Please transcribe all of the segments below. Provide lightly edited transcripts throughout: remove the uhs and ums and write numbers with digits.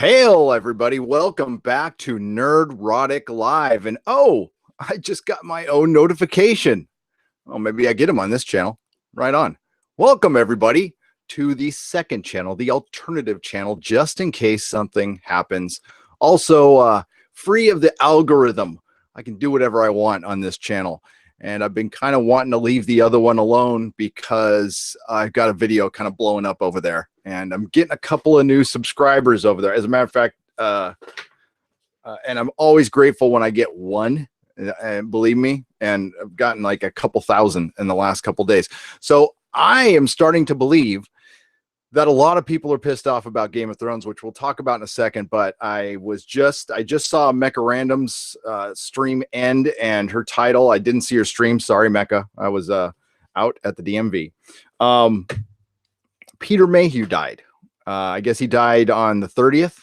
Hail, everybody. Welcome back to Nerdrotic Live. And I just got my own notification. Oh, maybe I get them on this channel. Right on. Welcome, everybody, to the second channel, the alternative channel, just in case something happens. Also, free of the algorithm. I can do whatever I want on this channel. And I've been kind of wanting to leave the other one alone because I've got a video kind of blowing up over there. And I'm getting a couple of new subscribers over there. As a matter of fact, and I'm always grateful when I get one, and believe me, and I've gotten like a couple thousand in the last couple days. So I am starting to believe that a lot of people are pissed off about Game of Thrones, which we'll talk about in a second. But I just saw Mecca Random's stream end and her title. I didn't see her stream. Sorry, Mecca. I was out at the DMV. Peter Mayhew died. I guess he died on the 30th.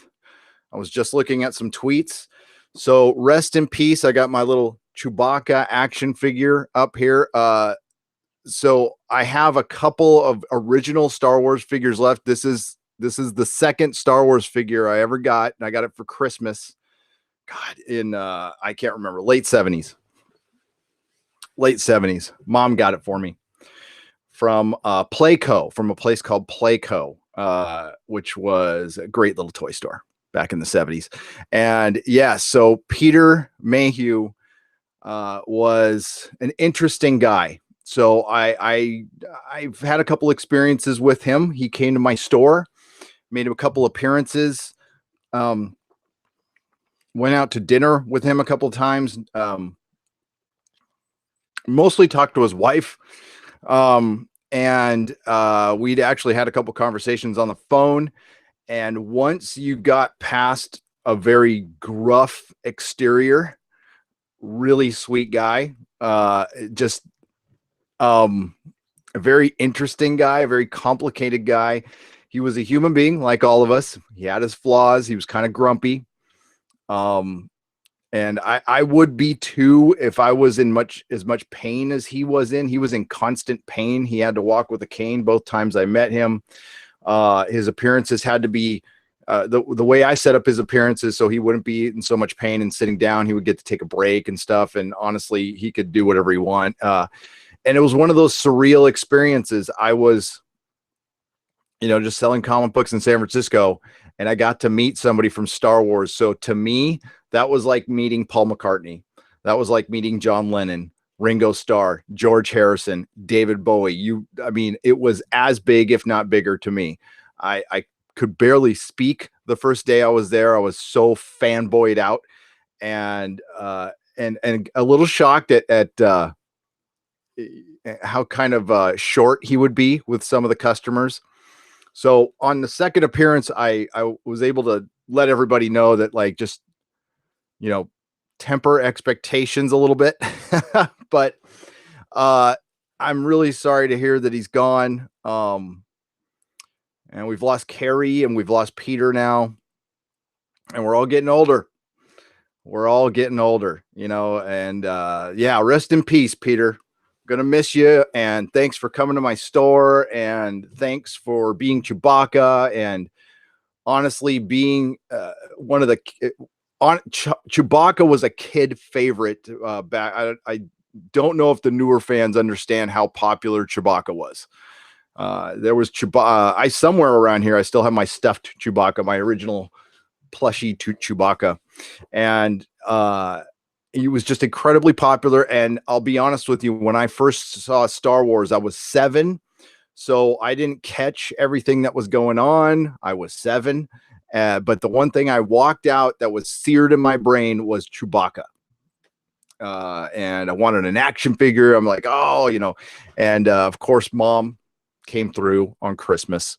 I was just looking at some tweets. So rest in peace. I got my little Chewbacca action figure up here. So I have a couple of original Star Wars figures left. This is the second Star Wars figure I ever got, and I got it for Christmas. God, in I can't remember, late 70s. Mom got it for me from Playco, from a place called Playco, which was a great little toy store back in the 70s. And yeah, so Peter Mayhew was an interesting guy. So I've had a couple experiences with him. He came to my store, made a couple appearances, went out to dinner with him a couple of times, mostly talked to his wife. And we'd actually had a couple conversations on the phone. And once you got past a very gruff exterior, really sweet guy, just a very interesting guy, a very complicated guy. He was a human being like all of us. He had his flaws. He was kind of grumpy. And I would be too if I was in as much pain as he was in. He was in constant pain. He had to walk with a cane both times I met him. His appearances had to be the way I set up his appearances so he wouldn't be in so much pain and sitting down. He would get to take a break and stuff. And honestly, he could do whatever he want. And it was one of those surreal experiences. I was, just selling comic books in San Francisco, and I got to meet somebody from Star Wars. So to me, that was like meeting Paul McCartney. That was like meeting John Lennon, Ringo Starr, George Harrison, David Bowie. It was as big, if not bigger, to me. I could barely speak the first day I was there. I was so fanboyed out, and a little shocked at how kind of short he would be with some of the customers. So on the second appearance, I was able to let everybody know that, like, just, temper expectations a little bit. But I'm really sorry to hear that he's gone. And we've lost Carrie and we've lost Peter now. And we're all getting older. And yeah, rest in peace, Peter. Gonna miss you, and thanks for coming to my store, and thanks for being Chewbacca, and honestly being one of the Chewbacca was a kid favorite back. I don't know if the newer fans understand how popular Chewbacca was. There was Chewbacca. Somewhere around here I still have my stuffed Chewbacca, my original plushie Chewbacca, and he was just incredibly popular. And I'll be honest with you, when I first saw Star Wars, I was 7. So I didn't catch everything that was going on. I was 7. But the one thing I walked out that was seared in my brain was Chewbacca. And I wanted an action figure. I'm like, and of course, Mom came through on Christmas.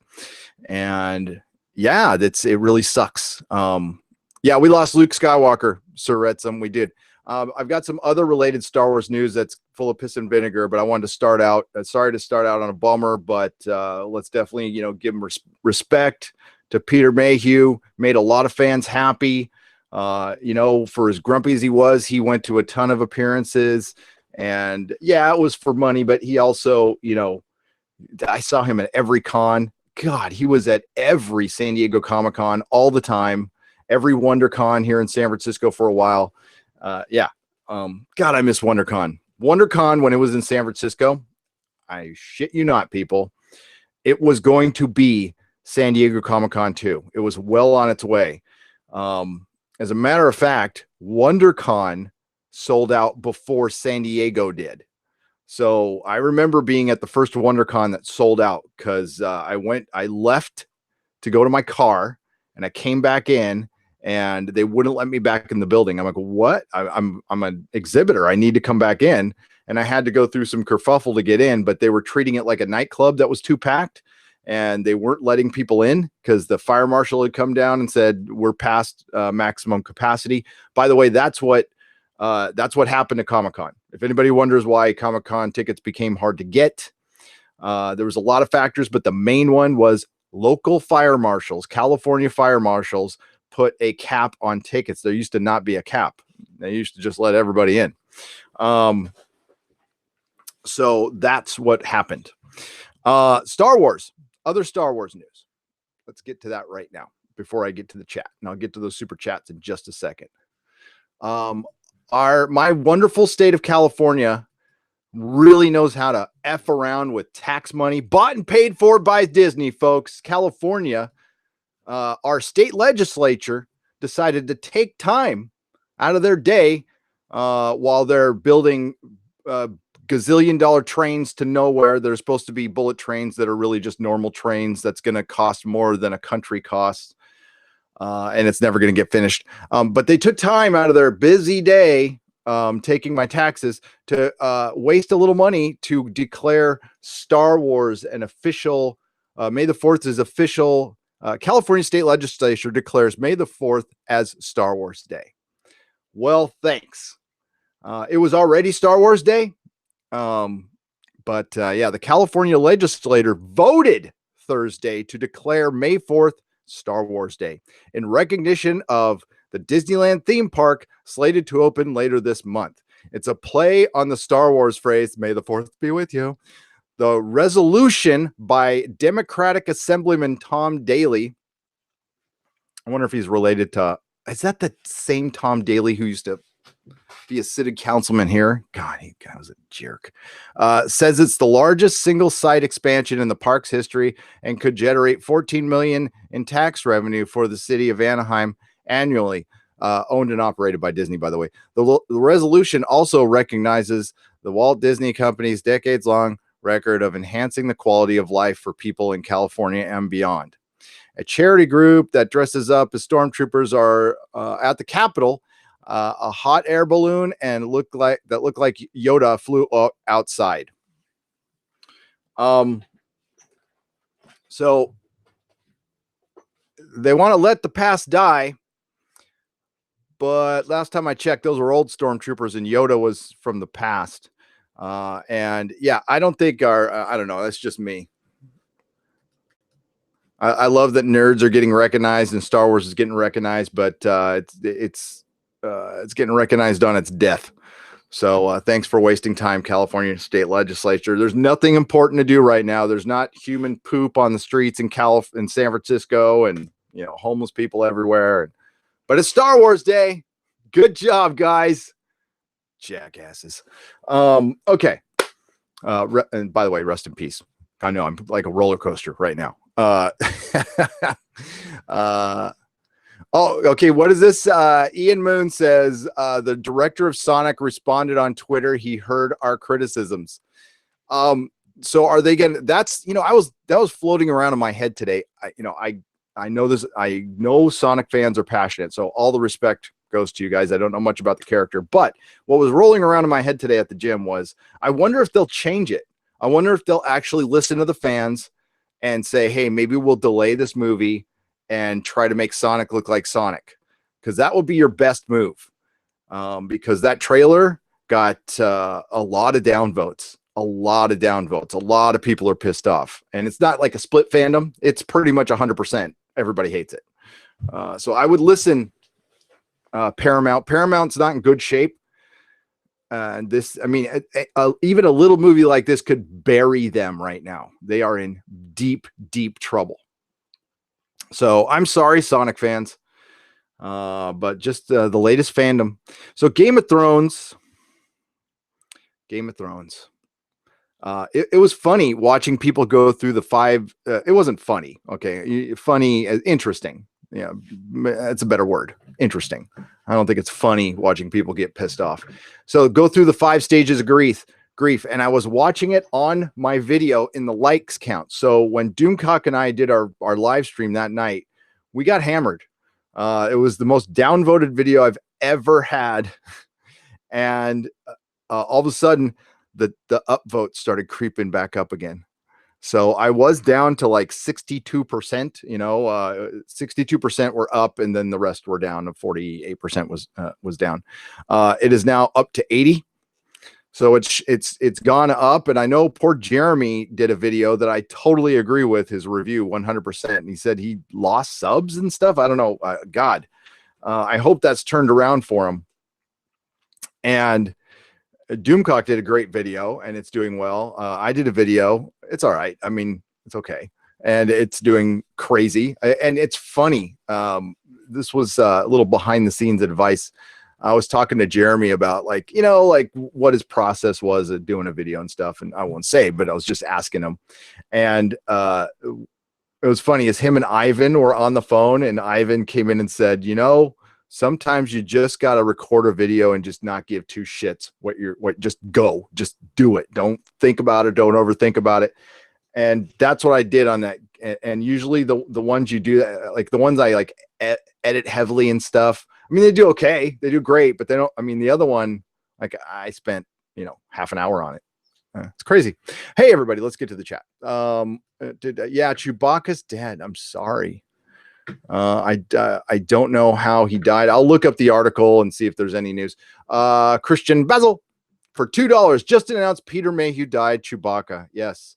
And yeah, it really sucks. Yeah, we lost Luke Skywalker, Sir Retzum. We did. I've got some other related Star Wars news that's full of piss and vinegar, but I wanted to start out. Sorry to start out on a bummer, but let's definitely, give him respect to Peter Mayhew. Made a lot of fans happy. For as grumpy as he was, he went to a ton of appearances, and yeah, it was for money, but he also, I saw him at every con. God, he was at every San Diego Comic-Con all the time, every WonderCon here in San Francisco for a while. God, I miss WonderCon. WonderCon, when it was in San Francisco, I shit you not, people, it was going to be San Diego Comic-Con too. It was well on its way. As a matter of fact, WonderCon sold out before San Diego did. So I remember being at the first WonderCon that sold out because I left to go to my car and I came back in and they wouldn't let me back in the building. I'm like, what? I'm an exhibitor. I need to come back in. And I had to go through some kerfuffle to get in, but they were treating it like a nightclub that was too packed and they weren't letting people in because the fire marshal had come down and said, we're past maximum capacity. By the way, that's what happened to Comic-Con. If anybody wonders why Comic-Con tickets became hard to get, there was a lot of factors, but the main one was local fire marshals, California fire marshals, put a cap on tickets. There used to not be a cap. They used to just let everybody in. So that's what happened. Star Wars, other Star Wars news. Let's get to that right now before I get to the chat. And I'll get to those super chats in just a second. My wonderful state of California really knows how to F around with tax money bought and paid for by Disney, folks. California, our state legislature decided to take time out of their day while they're building gazillion-dollar trains to nowhere. They're supposed to be bullet trains that are really just normal trains that's going to cost more than a country costs. And it's never going to get finished. But they took time out of their busy day, taking my taxes, to waste a little money to declare Star Wars an official. May the 4th is official. California State Legislature declares May the 4th as Star Wars Day. Well, thanks. It was already Star Wars Day. The California legislature voted Thursday to declare May 4th Star Wars Day in recognition of the Disneyland theme park slated to open later this month. It's a play on the Star Wars phrase, May the 4th be with you. The resolution by Democratic Assemblyman Tom Daley. I wonder if he's related to, is that the same Tom Daley who used to be a city councilman here? God, he was a jerk. Says it's the largest single site expansion in the park's history and could generate $14 million in tax revenue for the city of Anaheim annually. Owned and operated by Disney, by the way. The resolution also recognizes the Walt Disney Company's decades-long record of enhancing the quality of life for people in California and beyond. A charity group that dresses up as stormtroopers are at the Capitol. A hot air balloon and looked like Yoda flew outside. So they want to let the past die, but last time I checked, those were old stormtroopers and Yoda was from the past. And yeah, I don't think I don't know. That's just me. I love that nerds are getting recognized and Star Wars is getting recognized, but it's getting recognized on its death. So thanks for wasting time, California State Legislature. There's nothing important to do right now. There's not human poop on the streets in San Francisco and homeless people everywhere. But it's Star Wars Day. Good job, guys. Jackasses. Okay. And by the way, rest in peace. I know I'm like a roller coaster right now. Oh, okay. What is this? Ian Moon says the director of Sonic responded on Twitter. He heard our criticisms. So are they getting? That's that was floating around in my head today. I know this. I know Sonic fans are passionate. So all the respect goes to you guys. I don't know much about the character, but what was rolling around in my head today at the gym was I wonder if they'll change it. I wonder if they'll actually listen to the fans and say, hey, maybe we'll delay this movie and try to make Sonic look like Sonic, because that would be your best move. Because that trailer got a lot of downvotes. A lot of people are pissed off, and it's not like a split fandom. It's pretty much 100%. Everybody hates it. So I would listen. Paramount's not in good shape. This, I mean, even a little movie like this could bury them right now. They are in deep, deep trouble. So I'm sorry, Sonic fans, but just the latest fandom. So Game of Thrones. It was funny watching people go through the five. It wasn't funny. Okay. Funny, interesting. Yeah. That's a better word. Interesting. I don't think it's funny watching people get pissed off. So go through the 5 stages of grief. And I was watching it on my video in the likes count. So when Doomcock and I did our live stream that night, we got hammered. It was the most downvoted video I've ever had. And all of a sudden, the upvotes started creeping back up again. So I was down to like 62%, 62% were up, and then the rest were down. 48% was down. It is now up to 80. So it's gone up. And I know poor Jeremy did a video that I totally agree with his review 100%. And he said he lost subs and stuff. I don't know. God, I hope that's turned around for him. And Doomcock did a great video and it's doing well. I did a video. It's all right. I mean, it's okay. And it's doing crazy. And it's funny. This was a little behind the scenes advice. I was talking to Jeremy about like what his process was at doing a video and stuff. And I won't say, but I was just asking him. And it was funny as him and Ivan were on the phone and Ivan came in and said, sometimes you just got to record a video and just not give 2 shits just do it. Don't think about it. Don't overthink about it. And that's what I did on that. And usually the ones you do, like the ones I like edit heavily and stuff. I mean, they do okay. They do great, but they don't, I mean, the other one, like I spent, half an hour on it. It's crazy. Hey, everybody, let's get to the chat. Yeah, Chewbacca's dead. I'm sorry. I don't know how he died. I'll look up the article and see if there's any news. Christian Basil for $2 just announced Peter Mayhew died. Chewbacca. Yes.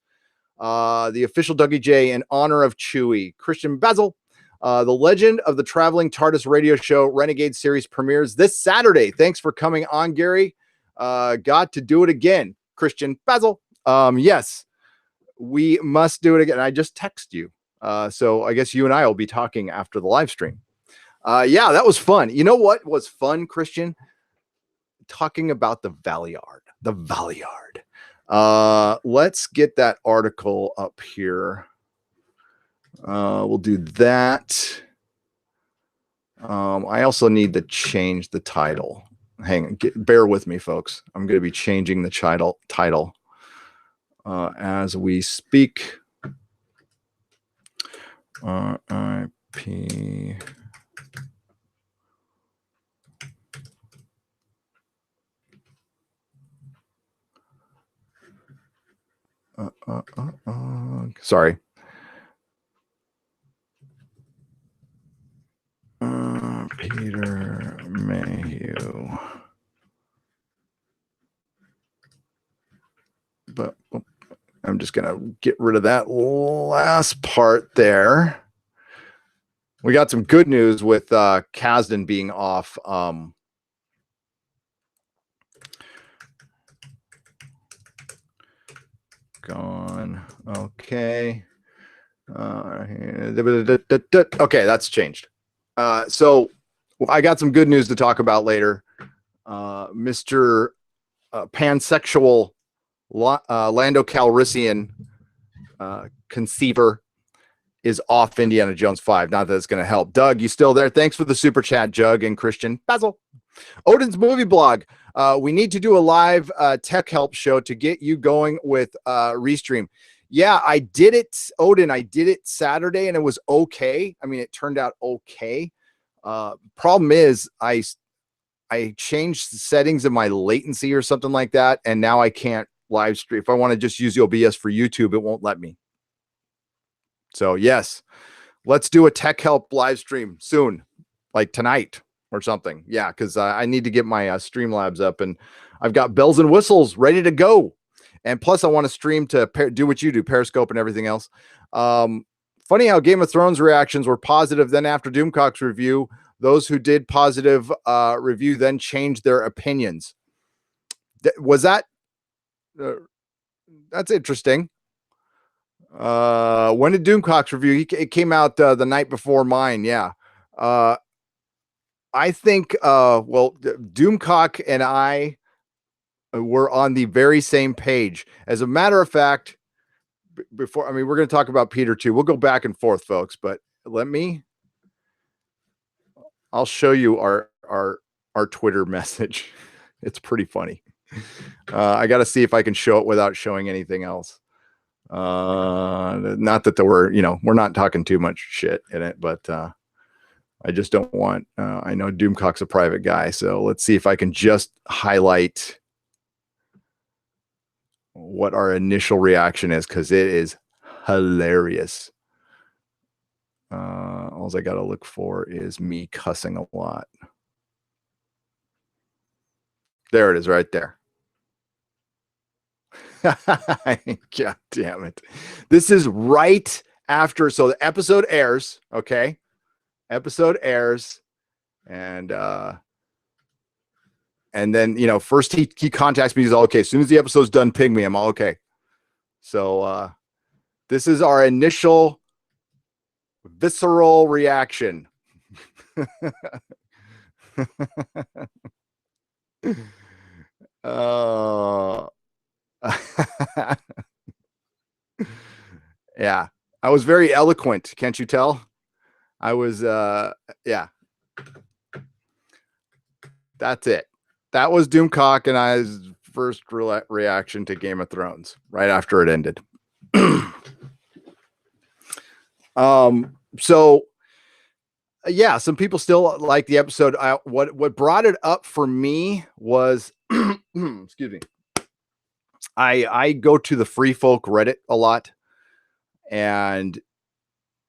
The official Dougie J in honor of Chewie. Christian Basil. The Legend of the Traveling TARDIS radio show Renegade series premieres this Saturday. Thanks for coming on, Gary. Got to do it again. Christian Basil. Yes, we must do it again. I just text you. So I guess you and I will be talking after the live stream. Yeah, that was fun. You know what was fun, Christian? Talking about the Valiard. Let's get that article up here. We'll do that. I also need to change the title. Hang on, bear with me, folks. I'm going to be changing the title as we speak. R.I.P. Sorry. Peter Mayhew. But I'm just going to get rid of that last part there. We got some good news with Kasdan being off. Gone. Okay. Okay, that's changed. So I got some good news to talk about later. Mr. Pansexual Lando Calrissian conceiver is off Indiana Jones 5. Not that it's going to help. Doug, you still there? Thanks for the super chat, Jug and Christian Basil. Odin's movie blog. We need to do a live tech help show to get you going with Restream. Yeah, I did it, Odin. I did it Saturday and it was okay. I mean, it turned out okay. Problem is I changed the settings of my latency or something like that. And now I can't live stream. If I want to just use OBS for YouTube, it won't let me. So yes, let's do a tech help live stream soon, like tonight or something. Yeah, because I need to get my Streamlabs up and I've got bells and whistles ready to go. And plus I want to stream to do what you do, Periscope and everything else. Funny how Game of Thrones reactions were positive. Then after Doomcock's review, those who did positive review then changed their opinions. Was that that's interesting. When did Doomcock's review? It came out the night before mine. Yeah. I think well, Doomcock and I were on the very same page. As a matter of fact, before, I mean, we're going to talk about Peter too. We'll go back and forth, folks, but I'll show you our Twitter message. It's pretty funny. I got to see if I can show it without showing anything else. Not that there were, we're not talking too much shit in it, but I just don't want, I know Doomcock's a private guy, so let's see if I can just highlight what our initial reaction is, because it is hilarious. All I got to look for is me cussing a lot. There it is right there. God damn it. This is right after, so the episode airs, okay? Episode airs, and then, first he contacts me. He's all, okay, as soon as the episode's done, ping me. I'm all okay. So this is our initial visceral reaction. Yeah, I was very eloquent, can't you tell? I was yeah, that's it. That was Doomcock and I's first reaction to Game of Thrones right after it ended. So yeah, some people still like the episode. What brought it up for me was excuse me, I go to the Free Folk Reddit a lot, and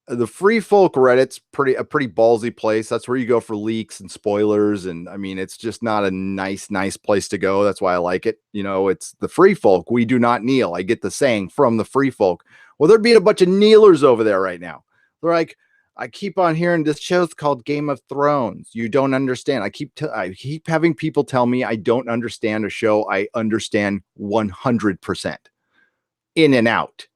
the Free Folk Reddit's a pretty ballsy place. That's where you go for leaks and spoilers, and I mean, it's just not a nice place to go. That's why I like it. It's the Free Folk. We do not kneel. I get the saying from the Free Folk. Well, there'd be a bunch of kneelers over there right now. They're like, I keep on hearing this show's called Game of Thrones. You don't understand. I keep having people tell me I don't understand a show I understand 100% in and out.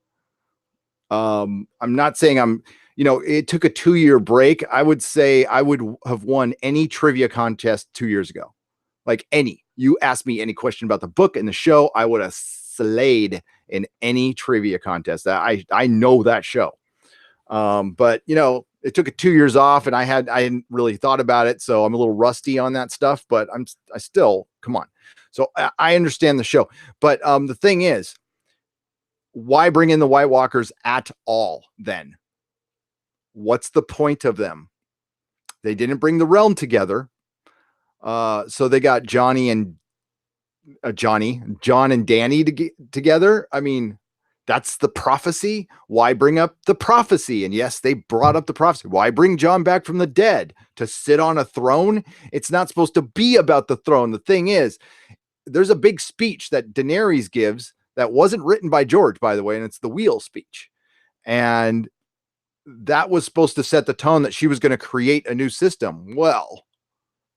I'm not saying it took a 2-year break. I would say I would have won any trivia contest 2 years ago. Like any. You asked me any question about the book and the show, I would have slayed in any trivia contest. I know that show. But it took 2 years off, and I hadn't really thought about it, so I'm a little rusty on that stuff, but I still, come on. So I understand the show, but the thing is, why bring in the White Walkers at all then? What's the point of them? They didn't bring the realm together. So they got John and Danny together. I mean, that's the prophecy. Why bring up the prophecy? And yes, they brought up the prophecy. Why bring John back from the dead to sit on a throne? It's not supposed to be about the throne. The thing is, there's a big speech that Daenerys gives that wasn't written by George, by the way, and it's the wheel speech. And that was supposed to set the tone that she was going to create a new system. Well,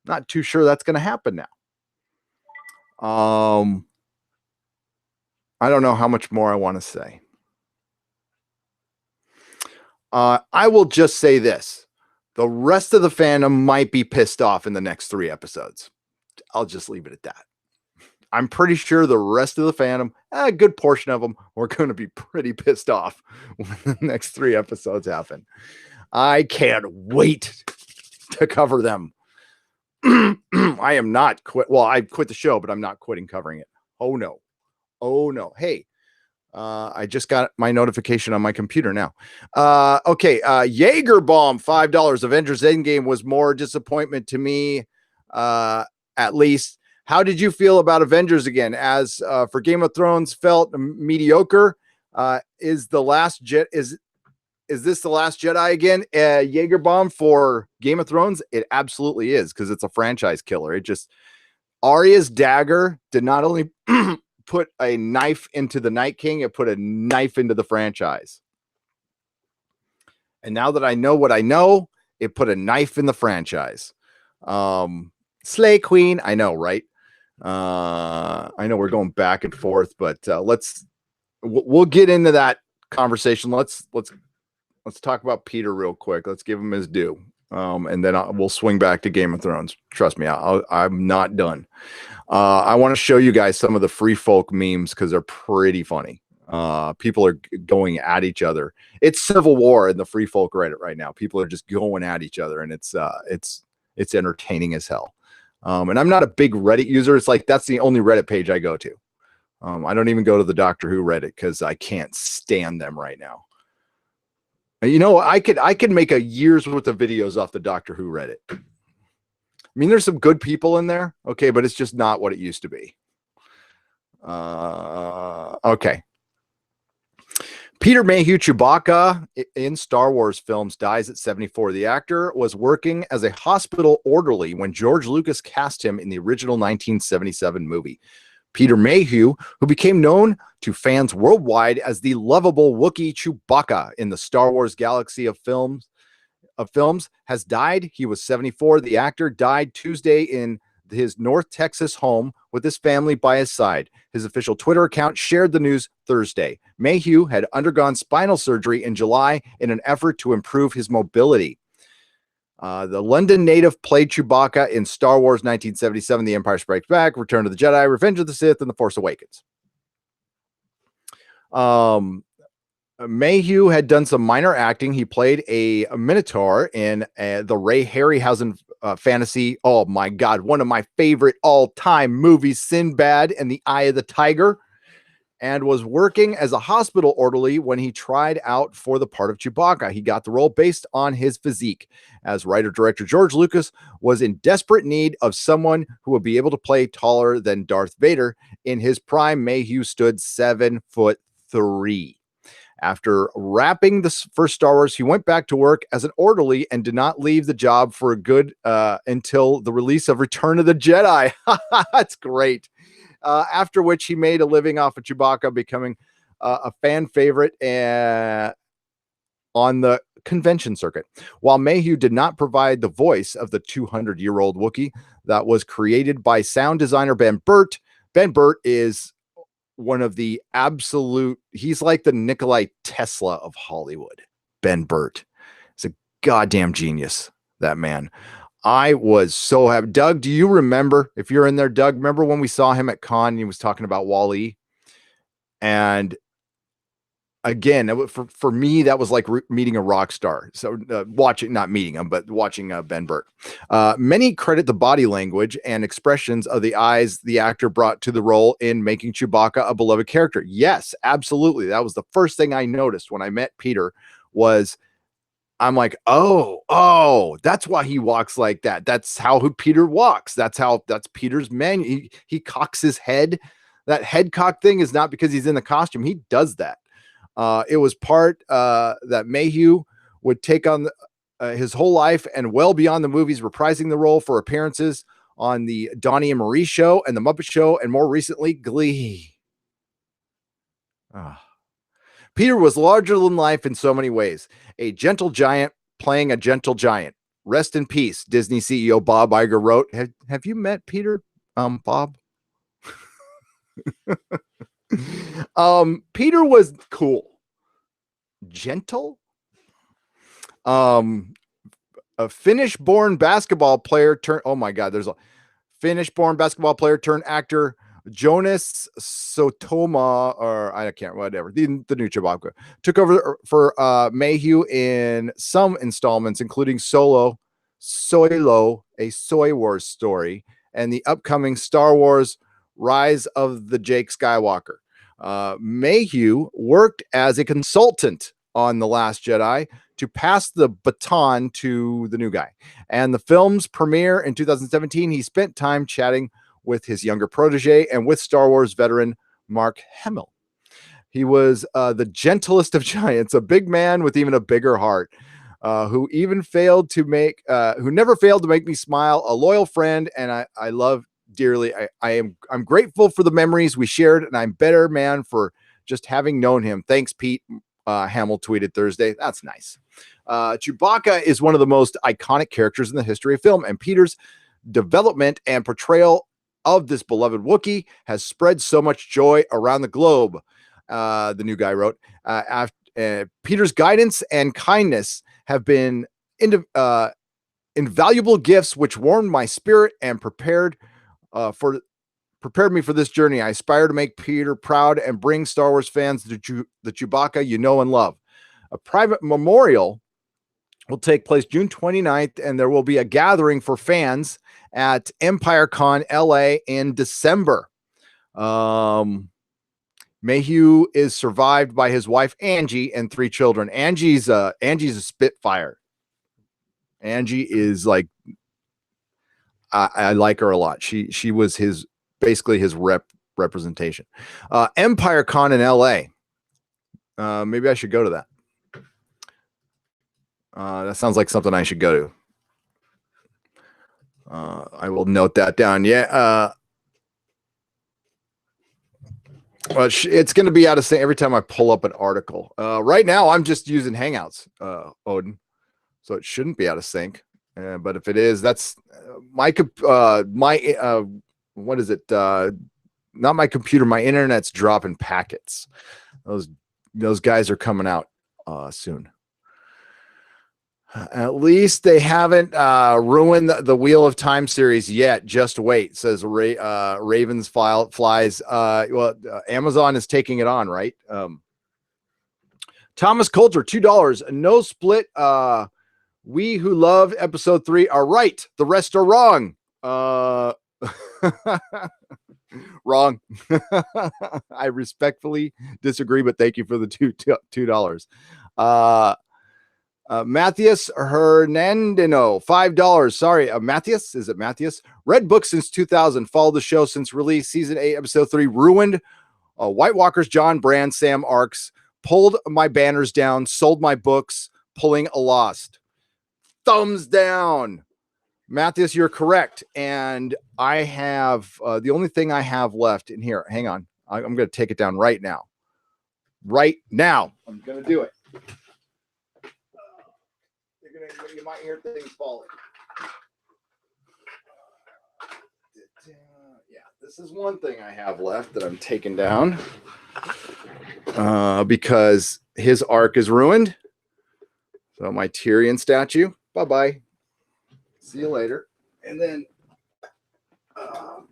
not too sure that's going to happen now. I don't know how much more I want to say. I will just say this. The rest of the fandom might be pissed off in the next 3 episodes. I'll just leave it at that. I'm pretty sure the rest of the fandom, a good portion of them, are going to be pretty pissed off when the next 3 episodes happen. I can't wait to cover them. I am not quit. Well, I quit the show, but I'm not quitting covering it. Oh no. Hey, I just got my notification on my computer now. Okay. Jaeger Bomb, $5. Avengers Endgame was more disappointment to me, at least. How did you feel about Avengers again? As for Game of Thrones, felt mediocre. Is this the Last Jedi again? Jaeger Bomb for Game of Thrones? It absolutely is, because it's a franchise killer. It just, Arya's dagger did not only put a knife into the Night King, it put a knife into the franchise. And now that I know what I know, it put a knife in the franchise. Slay Queen, I know, right? I know we're going back and forth, but we'll get into that conversation. Let's talk about Peter real quick. Let's give him his due, and then we'll swing back to Game of Thrones. Trust me, I'm not done. I want to show you guys some of the free folk memes because they're pretty funny. People are going at each other. It's civil war in the free folk Reddit right now. People are just going at each other, and it's entertaining as hell. And I'm not a big Reddit user. It's like that's the only Reddit page I go to. I don't even go to the Doctor Who Reddit because I can't stand them right now. You know, I could make a year's worth of videos off the Doctor Who Reddit. I mean, there's some good people in there, okay, but it's just not what it used to be. Okay. Peter Mayhew, Chewbacca in Star Wars films, dies at 74. The actor was working as a hospital orderly when George Lucas cast him in the original 1977 movie. Peter Mayhew, who became known to fans worldwide as the lovable Wookiee Chewbacca in the Star Wars galaxy of films, has died. He was 74. The actor died Tuesday in his North Texas home with his family by his side. His official Twitter account shared the news Thursday. Mayhew had undergone spinal surgery in July in an effort to improve his mobility. The London native played Chewbacca in Star Wars 1977, The Empire Strikes Back, Return of the Jedi, Revenge of the Sith, and The Force Awakens. Mayhew had done some minor acting. He played a Minotaur in the Ray Harryhausen fantasy. Oh my God, one of my favorite all-time movies, Sinbad and the Eye of the Tiger, and was working as a hospital orderly when he tried out for the part of Chewbacca. He got the role based on his physique. As writer-director George Lucas was in desperate need of someone who would be able to play taller than Darth Vader. In his prime, Mayhew stood 7'3". After wrapping the first Star Wars, he went back to work as an orderly and did not leave the job for a good until the release of Return of the Jedi. That's great. After which he made a living off of Chewbacca, becoming a fan favorite on the convention circuit. While Mayhew did not provide the voice of the 200-year-old Wookiee that was created by sound designer Ben Burtt is one of the he's like the Nikolai Tesla of Hollywood. Ben Burtt is a goddamn genius, that man. I was so happy. Doug, do you remember, if you're in there, Doug, remember when we saw him at Con and he was talking about Wall-E? And again, for me, that was like meeting a rock star. So not meeting him, but watching Ben Burtt. Many credit the body language and expressions of the eyes the actor brought to the role in making Chewbacca a beloved character. Yes, absolutely. That was the first thing I noticed when I met Peter. I'm like, oh, that's why he walks like that. That's how Peter walks. That's Peter's menu. He cocks his head. That head cock thing is not because he's in the costume. He does that. It was part that Mayhew would take on his whole life and well beyond the movies, reprising the role for appearances on the Donnie and Marie Show and the Muppet Show, and more recently, Glee. Peter was larger than life in so many ways. A gentle giant playing a gentle giant. Rest in peace, Disney CEO Bob Iger wrote. Have you met Peter, Bob? Peter was cool. Gentle. A Finnish-born basketball player turned. Oh my God, there's a Finnish-born basketball player turned actor. Jonas Sotoma, or I can't, whatever, the new Chewbacca, took over for Mayhew in some installments, including Solo, a Soy Wars story, and the upcoming Star Wars Rise of the Jake Skywalker. Mayhew worked as a consultant on The Last Jedi to pass the baton to the new guy. And the film's premiere in 2017, he spent time chatting with his younger protege and with Star Wars veteran Mark Hamill. He was the gentlest of giants, a big man with even a bigger heart, who never failed to make me smile, a loyal friend, and I love dearly. I'm grateful for the memories we shared, and I'm better man for just having known him. Thanks, Pete. Hamill tweeted Thursday. That's nice. Chewbacca is one of the most iconic characters in the history of film, and Peter's development and portrayal of this beloved Wookiee has spread so much joy around the globe. The new guy wrote, Peter's guidance and kindness have been invaluable gifts which warmed my spirit and prepared me for this journey. I aspire to make Peter proud and bring Star Wars fans the Chewbacca you know and love. A private memorial will take place June 29th, and there will be a gathering for fans at EmpireCon LA in December. Mayhew is survived by his wife Angie and 3 children. Angie's a spitfire. Angie is like, I like her a lot. She was basically his representation. EmpireCon in LA. Maybe I should go to that. That sounds like something I should go to. I will note that down. Yeah. Well, it's going to be out of sync every time I pull up an article. Right now, I'm just using Hangouts, Odin, so it shouldn't be out of sync. But if it is, that's what is it? Not my computer. My internet's dropping packets. Those guys are coming out soon. At least they haven't ruined the Wheel of Time series yet. Just wait, says Ravens Flies. Amazon is taking it on, right? Thomas Coulter, $2. No split. We who love episode 3 are right. The rest are wrong. Wrong. I respectfully disagree, but thank you for the $2. Matthias Hernandino, $5. Sorry, Matthias. Is it Matthias? Read books since 2000. Followed the show since release. Season 8, episode 3. Ruined. White Walkers, John Brand, Sam Arks. Pulled my banners down. Sold my books. Pulling a lost. Thumbs down. Matthias, you're correct. And I have the only thing I have left in here. Hang on. I'm going to take it down right now. Right now. I'm going to do it. You might hear things falling. Yeah, this is one thing I have left that I'm taking down because his arc is ruined. So my Tyrion statue, bye-bye. See you later. And then a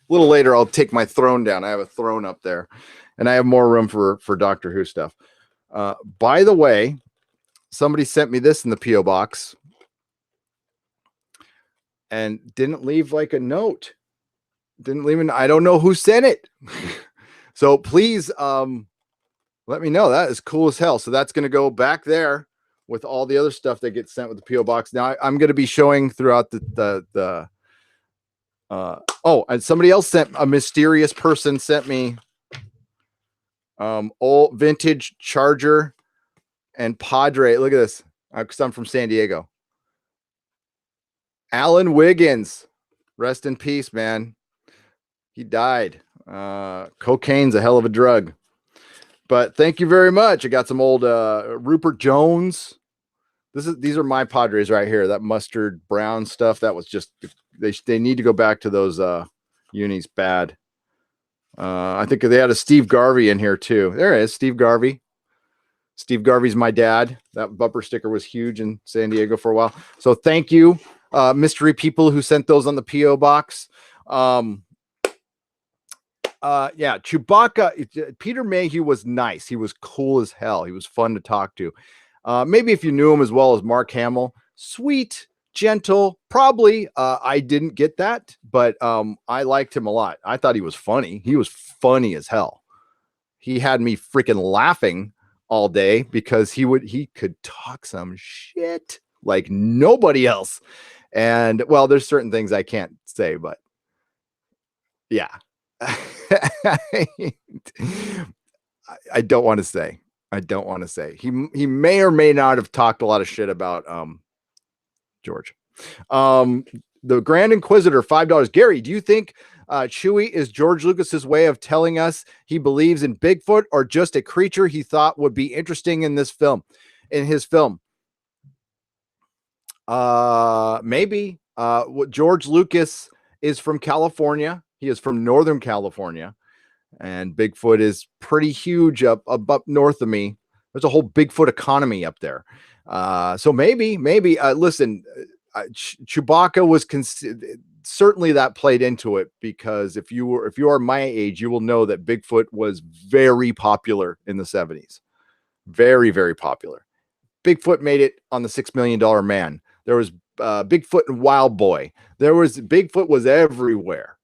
little later, I'll take my throne down. I have a throne up there, and I have more room for Doctor Who stuff. By the way, somebody sent me this in the P.O. box and didn't leave like a note. Didn't leave I don't know who sent it. So please let me know. That is cool as hell. So that's going to go back there with all the other stuff that gets sent with the P.O. box. Now I'm going to be showing throughout and somebody else a mysterious person sent me old vintage Charger and Padre. Look at this. Because I'm from San Diego. Alan Wiggins. Rest in peace, man. He died. Cocaine's a hell of a drug. But thank you very much. I got some old Rupert Jones. These are my Padres right here. That mustard brown stuff. That was just they need to go back to those unis bad. I think they had a Steve Garvey in here too. There it is, Steve Garvey. Steve Garvey's my dad. That bumper sticker was huge in San Diego for a while. So thank you, mystery people who sent those on the P.O. box. Yeah, Chewbacca, Peter Mayhew was nice. He was cool as hell. He was fun to talk to. Maybe if you knew him as well as Mark Hamill, sweet, gentle, probably. I didn't get that, but I liked him a lot. I thought he was funny. He was funny as hell. He had me freaking laughing all day because he could talk some shit like nobody else. And well, there's certain things I can't say, but yeah. I don't want to say. He may or may not have talked a lot of shit about George. The Grand Inquisitor, $5. Gary, do you think Chewie is George Lucas's way of telling us he believes in Bigfoot, or just a creature he thought would be interesting in his film? Maybe. What George Lucas is from California. He is from Northern California, and Bigfoot is pretty huge up north of me. There's a whole Bigfoot economy up there. So maybe, listen, Chewbacca was certainly that played into it, because if you are my age, you will know that Bigfoot was very popular in the 70s. Very, very popular. Bigfoot made it on the $6 Million Man. There was Bigfoot and Wild Boy. Bigfoot was everywhere.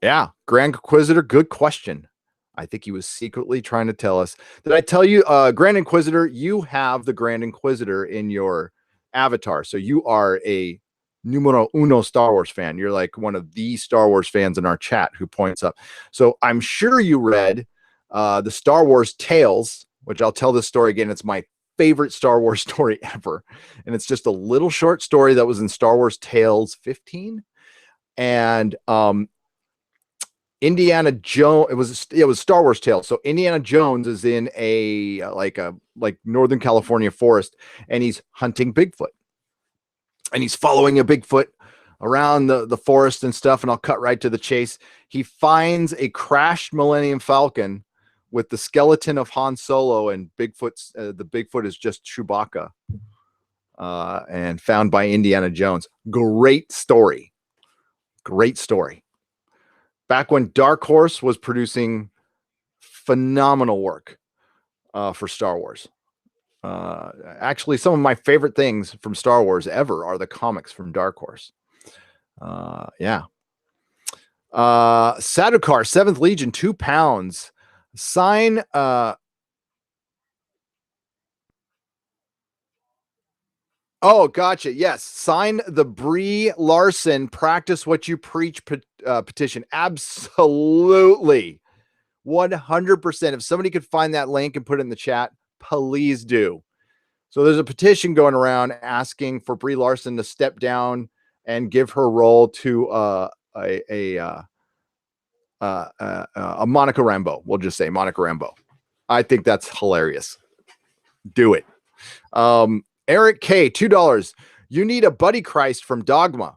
Yeah, Grand Inquisitor, good question. I think he was secretly trying to tell us. Did I tell you, Grand Inquisitor, you have the Grand Inquisitor in your avatar. So you are a numero uno Star Wars fan. You're like one of the Star Wars fans in our chat who points up. So I'm sure you read the Star Wars Tales, which I'll tell this story again. It's my favorite Star Wars story ever. And it's just a little short story that was in Star Wars Tales 15. And Indiana Jones, it was Star Wars Tales. So Indiana Jones is in a Northern California forest, and he's hunting Bigfoot. And he's following a Bigfoot around the forest and stuff, and I'll cut right to the chase. He finds a crashed Millennium Falcon with the skeleton of Han Solo, and the Bigfoot is just Chewbacca, and found by Indiana Jones. Great story. Back when Dark Horse was producing phenomenal work for Star Wars. Actually, some of my favorite things from Star Wars ever are the comics from Dark Horse. Yeah. Sadukar, 7th Legion, 2 pounds. Sign. Oh, gotcha. Yes. Sign the Brie Larson Practice What You Preach petition. Absolutely. 100%. If somebody could find that link and put it in the chat, please do. So there's a petition going around asking for Brie Larson to step down and give her role to a Monica Rambeau. We'll just say Monica Rambeau. I think that's hilarious. Do it. Eric K, $2. You need a Buddy Christ from Dogma.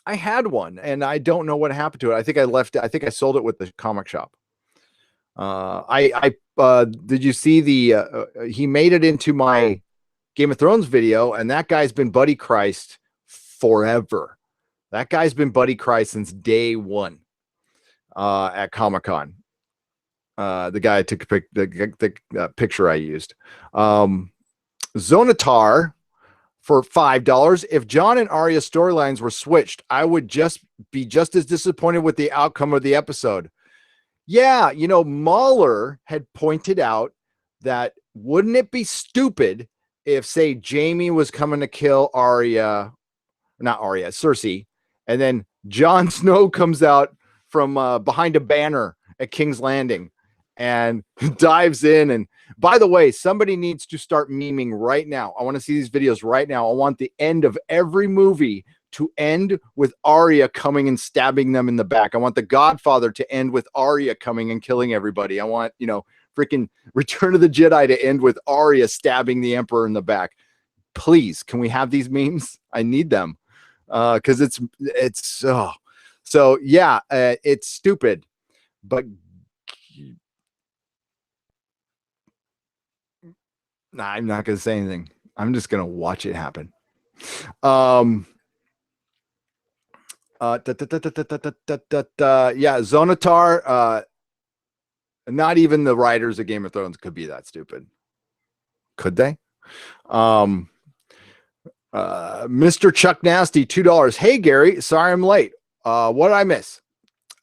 I had one, and I don't know what happened to it. I think I left it. I think I sold it with the comic shop. Did you see he made it into my Game of Thrones video, and that guy's been Buddy Christ forever. That guy's been Buddy Christ since day one at Comic-Con. The guy I took the picture I used. Zonatar for $5. If John and Arya's storylines were switched, I would be just as disappointed with the outcome of the episode. Yeah, Mahler had pointed out that wouldn't it be stupid if, say, Jaime was coming to kill Cersei, and then Jon Snow comes out from behind a banner at King's Landing and dives in. And by the way, somebody needs to start memeing right now. I want to see these videos right now. I want the end of every movie to end with Arya coming and stabbing them in the back. I want The Godfather to end with Arya coming and killing everybody. I want, freaking Return of the Jedi to end with Arya stabbing the Emperor in the back. Please, can we have these memes? I need them. Because it's so yeah, it's stupid, but nah, I'm not going to say anything. I'm just going to watch it happen. Yeah, Zonatar, not even the writers of Game of Thrones could be that stupid. Could they? Mr. Chuck Nasty, $2. Hey, Gary, sorry I'm late. What did I miss?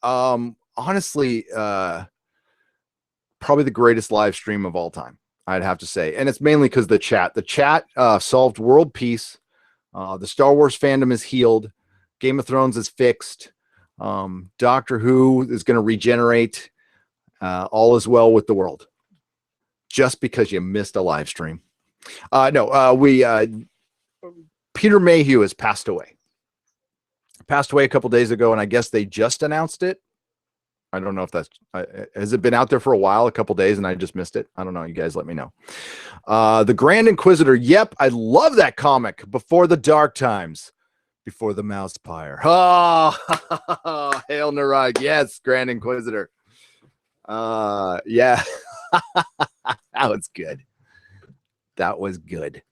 Honestly, probably the greatest live stream of all time, I'd have to say. And it's mainly because the chat solved world peace. The Star Wars fandom is healed. Game of Thrones is fixed. Doctor Who is going to regenerate. All is well with the world. Just because you missed a live stream. Peter Mayhew has passed away. Passed away a couple days ago, and I guess they just announced it. I don't know if that's has it been out there for a while, a couple days, and I just missed it. I don't know. You guys let me know. The Grand Inquisitor. Yep, I love that comic. Before the Dark Times. before the mouse pyre. Oh, hail Narug. Yes, Grand Inquisitor. Yeah. That was good. That was good.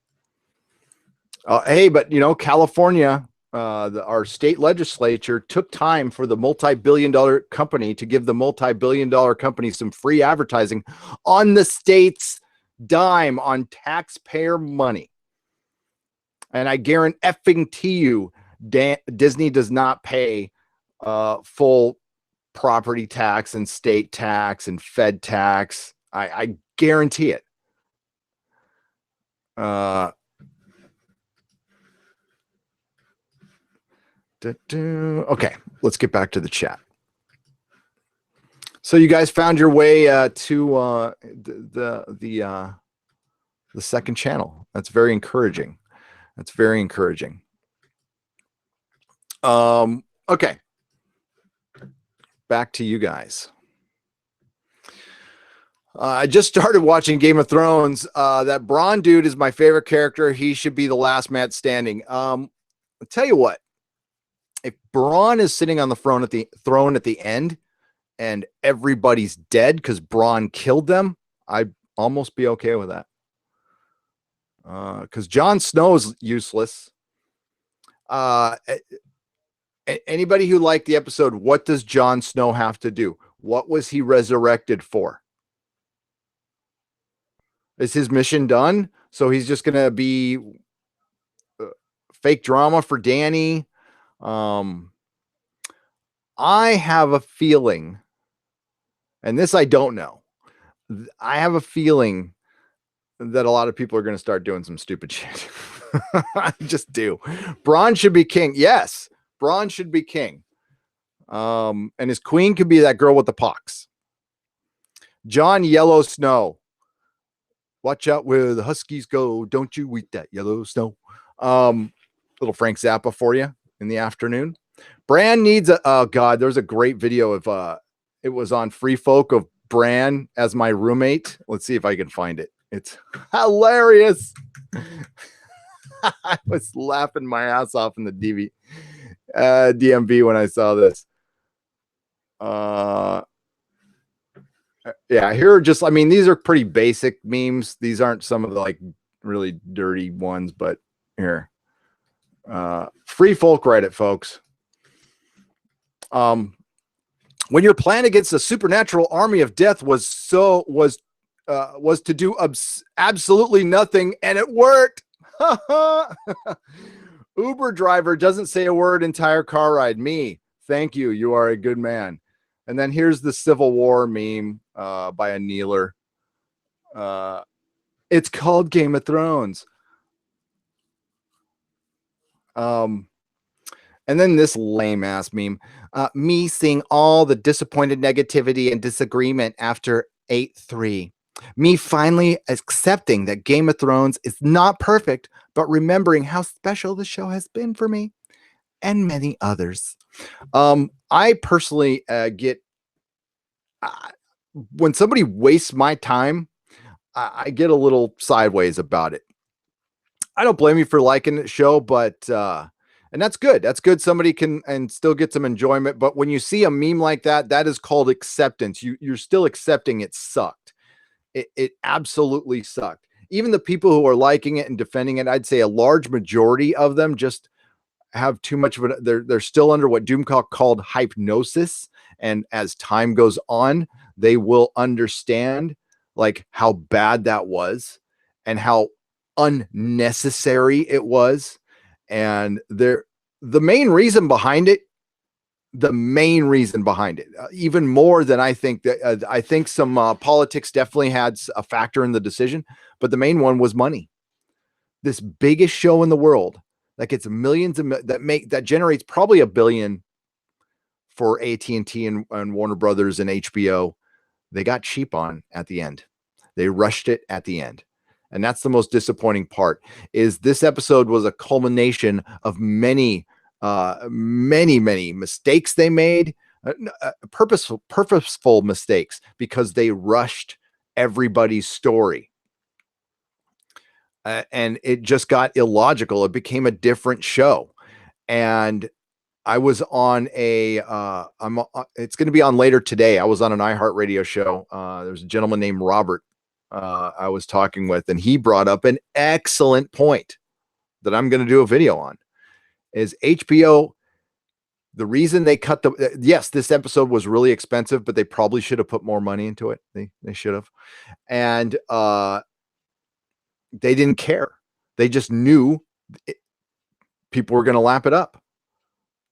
Hey, but California, our state legislature took time for the multi-billion-dollar company to give the multi-billion-dollar company some free advertising on the state's dime, on taxpayer money. And I guarantee you, Disney does not pay full property tax and state tax and Fed tax. I guarantee it. Okay, let's get back to the chat. So you guys found your way to the second channel. That's very encouraging. That's very encouraging. Okay. Back to you guys. I just started watching Game of Thrones. That Bronn dude is my favorite character. He should be the last man standing. I'll tell you what. If Bronn is sitting on the throne at the end and everybody's dead because Bronn killed them, I'd almost be okay with that. Because Jon Snow's useless. Anybody who liked the episode, what does Jon Snow have to do? What was he resurrected for? Is his mission done? So he's just going to be fake drama for Dany. I have a feeling, and this I don't know. I have a feeling that a lot of people are going to start doing some stupid shit. I just do. Bronn should be king. Yes, Bronn should be king. And his queen could be that girl with the pox. Jon Yellow Snow. Watch out where the Huskies go. Don't you eat that yellow snow. Little Frank Zappa for you in the afternoon. Bran needs oh God, there's a great video of it was on Free Folk of Bran as my roommate. Let's see if I can find it. It's hilarious. I was laughing my ass off in the DMV when I saw this. Yeah, here are just, I mean, these are pretty basic memes. These aren't some of the like really dirty ones, but here. Free Folk Reddit, folks. When your plan against a supernatural army of death was to do absolutely nothing, and it worked. Uber driver doesn't say a word entire car ride. Me, thank you. You are a good man. And then here's the Civil War meme by a kneeler. It's called Game of Thrones. And then this lame ass meme. Me seeing all the disappointed negativity and disagreement after 8-3. Me finally accepting that Game of Thrones is not perfect, but remembering how special the show has been for me and many others. I personally get when somebody wastes my time, I get a little sideways about it. I don't blame you for liking the show, but and that's good. That's good. Somebody can and still get some enjoyment. But when you see a meme like that, that is called acceptance. You're still accepting it sucked. It absolutely sucked. Even the people who are liking it and defending it, I'd say a large majority of them just have too much of it. They're still under what Doomcock called hypnosis. And as time goes on, they will understand like how bad that was and how unnecessary it was. And the main reason behind it, even more than I think that I think some politics definitely had a factor in the decision, but the main one was money. This biggest show in the world that gets millions of that generates probably $1 billion for AT&T and Warner Brothers and HBO. They got cheap on at the end. They rushed it at the end. And that's the most disappointing part is this episode was a culmination of many mistakes they made, purposeful mistakes because they rushed everybody's story. And it just got illogical. It became a different show. and I was on it's going to be on later today. I was on an iHeartRadio show. There's a gentleman named Robert I was talking with, and he brought up an excellent point that I'm going to do a video on. Is HBO, the reason they cut yes, this episode was really expensive, but they probably should have put more money into it. They should have. And they didn't care. They just knew people were going to lap it up.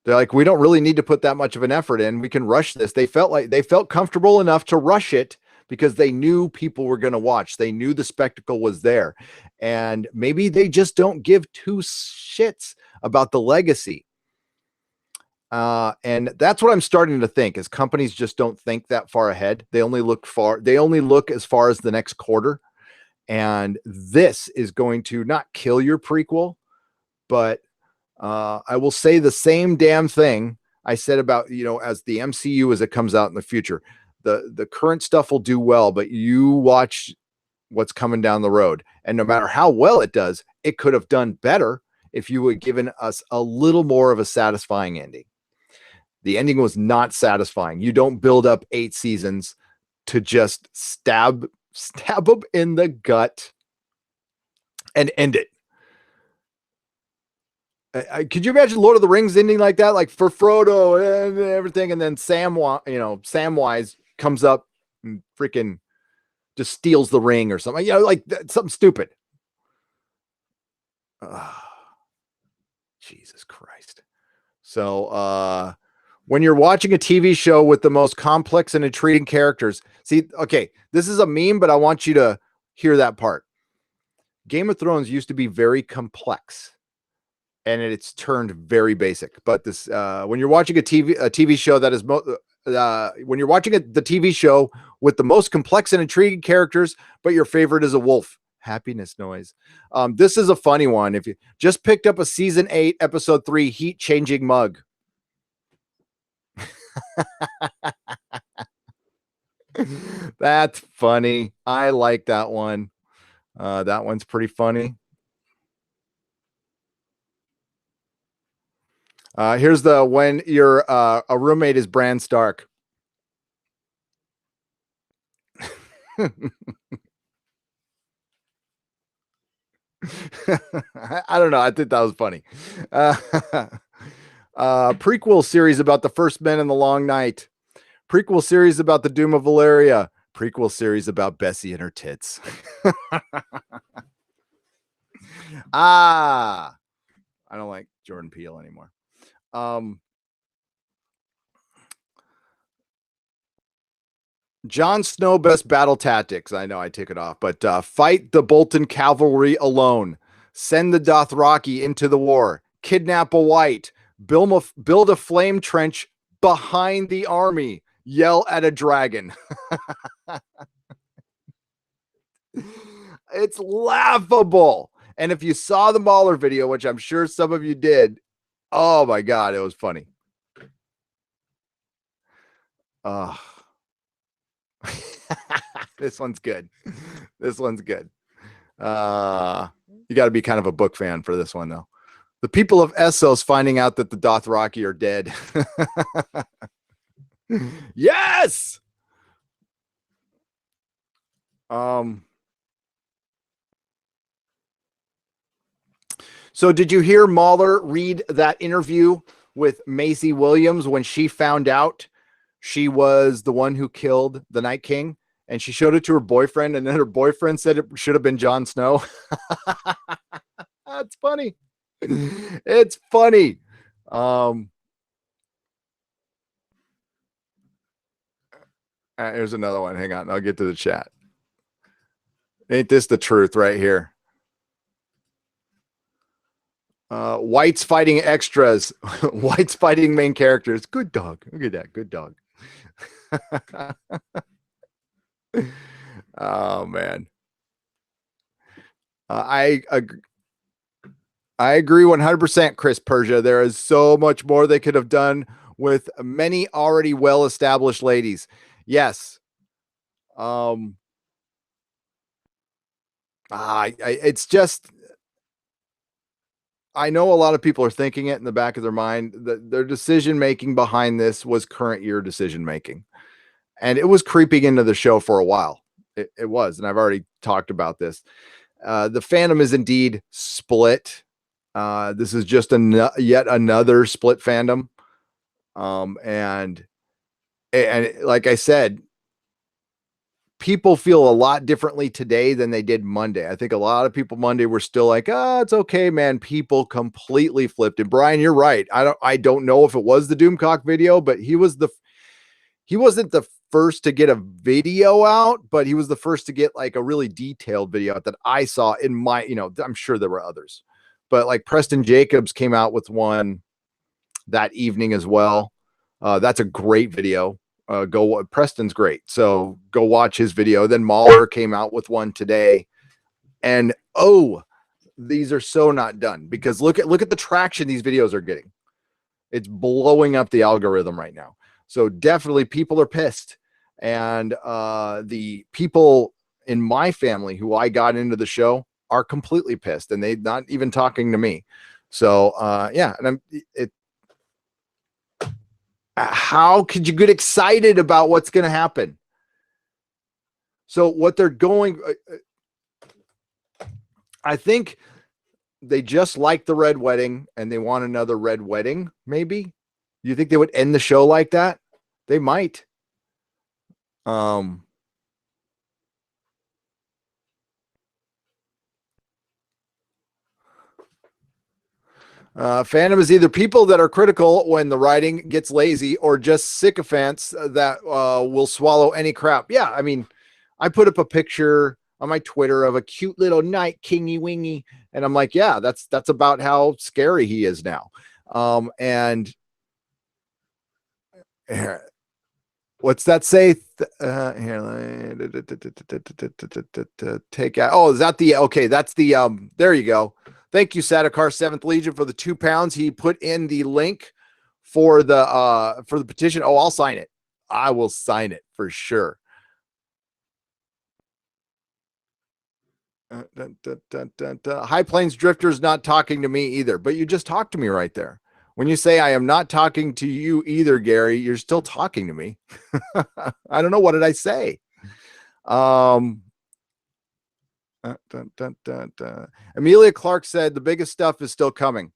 They're like, we don't really need to put that much of an effort in. We can rush this. They felt comfortable enough to rush it because they knew people were going to watch. They knew the spectacle was there. And maybe they just don't give two shits about the legacy. And that's what I'm starting to think, is companies just don't think that far ahead. They only look as far as the next quarter. And this is going to not kill your prequel, but I will say the same damn thing I said about, as the MCU, as it comes out in the future, the current stuff will do well, but you watch what's coming down the road. And no matter how well it does, it could have done better if you had given us a little more of a satisfying ending. The ending was not satisfying. You don't build up 8 seasons to just stab them in the gut and end it. Could you imagine Lord of the Rings ending like that? Like for Frodo and everything, and then Samwise comes up and freaking just steals the ring or something. Like something stupid. Jesus Christ. So when you're watching a TV show with the most complex and intriguing characters, okay, this is a meme, but I want you to hear that part. Game of Thrones used to be very complex, and it's turned very basic. But this, when you're watching a TV show that is, when you're watching the TV show with the most complex and intriguing characters, but your favorite is a wolf, happiness noise. This is a funny one. If you just picked up a season 8, episode 3, heat changing mug. That's funny. I like that one. That one's pretty funny. Here's when your a roommate is Bran Stark. I don't know. I think that was funny. Prequel series about the First Men and the Long Night. Prequel series about the Doom of Valyria. Prequel series about Bessie and her tits. I don't like Jordan Peele anymore. Jon Snow best battle tactics. I know I take it off, but fight the Bolton cavalry alone. Send the Dothraki into the war. Kidnap a white. Build a flame trench behind the army. Yell at a dragon. It's laughable. And if you saw the Mahler video, which I'm sure some of you did, oh my God, it was funny. This one's good. This one's good. You got to be kind of a book fan for this one, though. The people of Essos finding out that the Dothraki are dead. Yes. So did you hear Mahler read that interview with Maisie Williams when she found out she was the one who killed the Night King? And she showed it to her boyfriend, and then her boyfriend said it should have been Jon Snow. That's funny. It's funny. Here's another one. Hang on. I'll get to the chat. Ain't this the truth right here? Whites fighting extras. Whites fighting main characters. Good dog. Look at that. Good dog. Oh, man. I agree 100%, Chris Persia. There is so much more they could have done with many already well-established ladies. Yes. It's just, I know a lot of people are thinking it in the back of their mind that their decision making behind this was current year decision making, and it was creeping into the show for a while. It was, and I've already talked about this. The fandom is indeed split. This is just yet another split fandom. And like I said, people feel a lot differently today than they did Monday. I think a lot of people Monday were still like, it's okay, man. People completely flipped. And Brian, you're right. I don't know if it was the Doomcock video, but he wasn't the first to get a video out, but he was the first to get like a really detailed video out that I saw in my, I'm sure there were others, but like Preston Jacobs came out with one that evening as well. That's a great video. Preston's great. So go watch his video. Then Mahler came out with one today, and these are so not done, because look at the traction these videos are getting. It's blowing up the algorithm right now. So definitely people are pissed, and the people in my family who I got into the show are completely pissed, and they're not even talking to me. So yeah, and how could you get excited about what's going to happen? So what they're going, I think they just like the red wedding and they want another red wedding. Maybe you think they would end the show like that? They might. Fandom is either people that are critical when the writing gets lazy, or just sycophants that will swallow any crap. Yeah, I mean, I put up a picture on my Twitter of a cute little night kingy wingy, and I'm like, yeah, that's about how scary he is now. And what's that say? Take out. Oh, is that the okay? That's the there you go. Thank you, Sadakar 7th Legion, for the £2. He put in the link for the petition. Oh, I'll sign it. I will sign it for sure. High Plains Drifter's not talking to me either, but you just talked to me right there. When you say I am not talking to you either, Gary, you're still talking to me. I don't know. What did I say? Amelia Clark said the biggest stuff is still coming.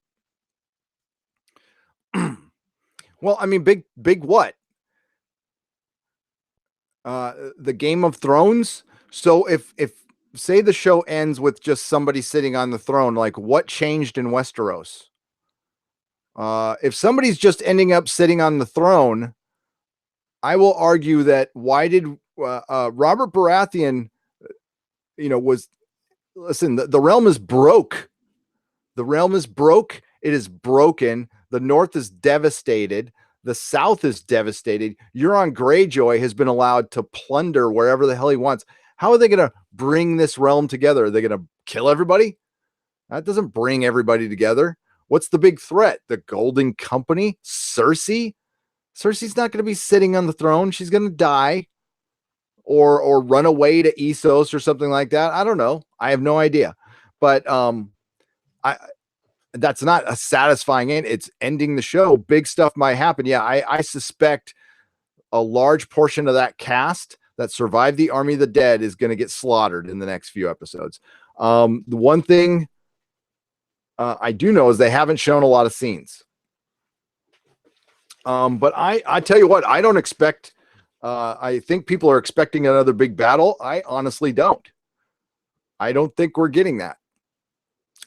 Well, I mean, big what? The Game of Thrones. So if say the show ends with just somebody sitting on the throne, like what changed in Westeros? If somebody's just ending up sitting on the throne, I will argue that why did Robert Baratheon, listen, the realm is broke. The realm is broke. It is broken. The North is devastated. The South is devastated. Euron Greyjoy has been allowed to plunder wherever the hell he wants. How are they going to bring this realm together? Are they going to kill everybody? That doesn't bring everybody together. What's the big threat? The Golden Company? Cersei? Cersei's not going to be sitting on the throne. She's going to die or run away to Essos or something like that. I don't know. I have no idea. But that's not a satisfying end. It's ending the show. Big stuff might happen. Yeah, I suspect a large portion of that cast that survived the Army of the Dead is going to get slaughtered in the next few episodes. The one thing I do know is they haven't shown a lot of scenes. But I tell you what, I don't expect, I think people are expecting another big battle. I honestly don't. I don't think we're getting that.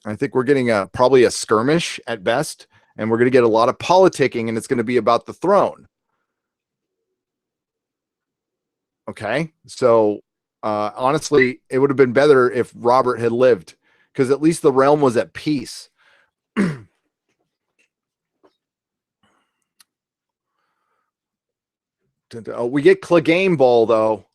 I think we're getting probably a skirmish at best, and we're going to get a lot of politicking, and it's going to be about the throne. Okay. So, honestly, it would have been better if Robert had lived, because at least the realm was at peace. We get Clegane Bowl, though.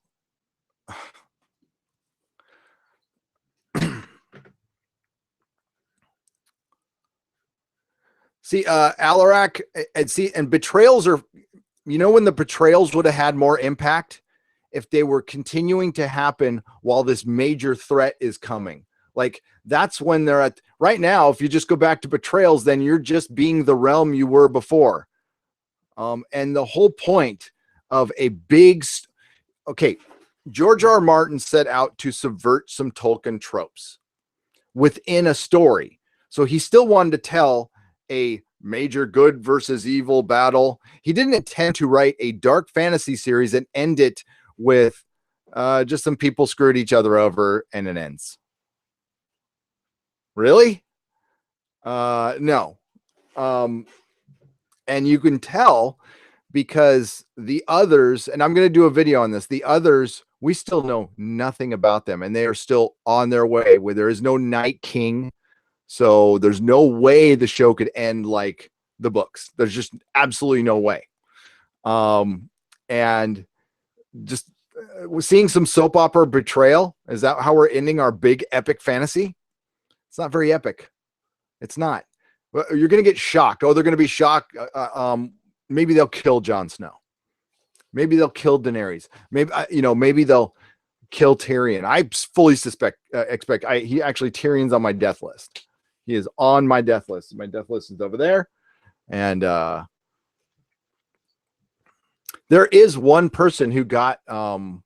See, Alarak, and betrayals are, when the betrayals would have had more impact if they were continuing to happen while this major threat is coming. Like that's when they're at right now. If you just go back to betrayals, then you're just being the realm you were before. And the whole point of a big, okay, George R. R. Martin set out to subvert some Tolkien tropes within a story. So he still wanted to tell a major good versus evil battle. He didn't intend to write a dark fantasy series and end it with just some people screwed each other over and it ends. Really? No. And you can tell because the others, and I'm going to do a video on this, the others, we still know nothing about them and they are still on their way where there is no Night King. So there's no way the show could end like the books. There's just absolutely no way. And just we're seeing some soap opera betrayal. Is that how we're ending our big epic fantasy? It's not very epic. It's not. You're going to get shocked. Oh, they're going to be shocked. Maybe they'll kill Jon Snow. Maybe they'll kill Daenerys. Maybe maybe they'll kill Tyrion. I fully expect Tyrion's on my death list. He is on my death list. My death list is over there. And there is one person who got the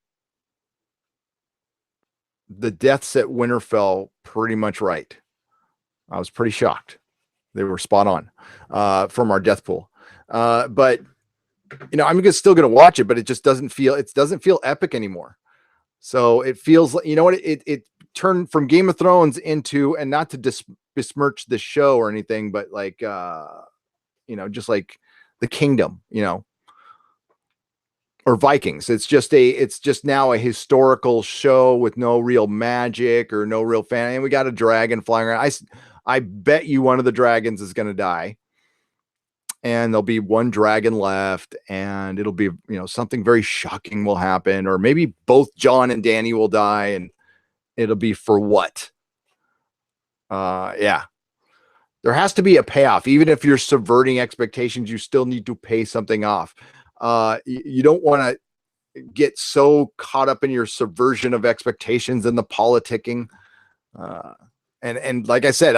deaths at Winterfell pretty much right. I was pretty shocked. They were spot on from our death pool. But I'm still going to watch it, but it just doesn't feel epic anymore. So it feels like, it turned from Game of Thrones into, and not to besmirch the show or anything, but like, just like the Kingdom, or Vikings. It's just now a historical show with no real magic or no real fan. And we got a dragon flying around. I bet you one of the dragons is going to die. And there'll be one dragon left, and it'll be, something very shocking will happen, or maybe both Jon and Dany will die, and it'll be for what? Yeah. There has to be a payoff. Even if you're subverting expectations, you still need to pay something off. You don't want to get so caught up in your subversion of expectations and the politicking. And like I said,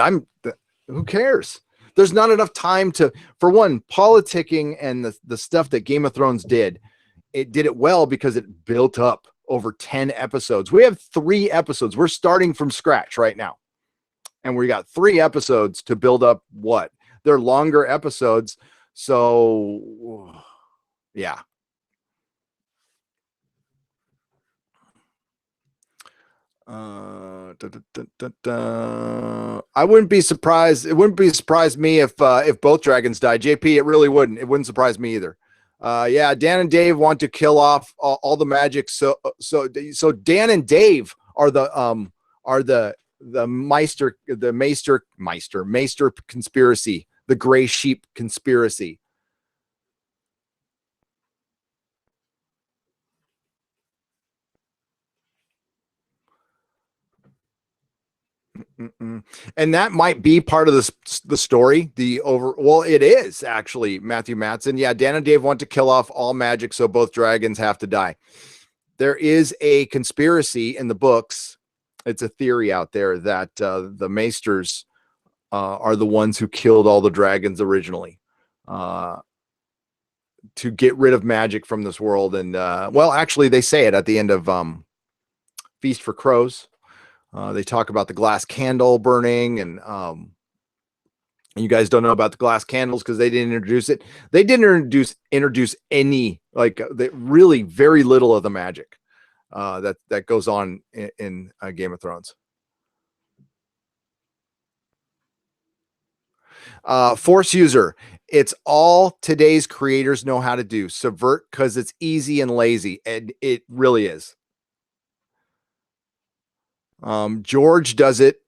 who cares? There's not enough time for one, politicking and the stuff that Game of Thrones did. It did it well because it built up over 10 episodes. We have 3 episodes. We're starting from scratch right now. And we got 3 episodes to build up what? They're longer episodes. So yeah. I wouldn't be surprised. It wouldn't be surprised me if both dragons die. JP, it really wouldn't. It wouldn't surprise me either. Yeah, Dan and Dave want to kill off all the magic. So Dan and Dave are the Maester conspiracy, the Gray Sheep conspiracy. And that might be part of the story. It is actually Matthew Matson. Yeah, Dan and Dave want to kill off all magic, so both dragons have to die. There is a conspiracy in the books. It's a theory out there that the Maesters are the ones who killed all the dragons originally to get rid of magic from this world. And actually, they say it at the end of Feast for Crows. They talk about the glass candle burning, and you guys don't know about the glass candles because they didn't introduce it. They didn't introduce any, really very little of the magic that goes on in Game of Thrones. Force user. It's all today's creators know how to do. Subvert because it's easy and lazy, and it really is. George does it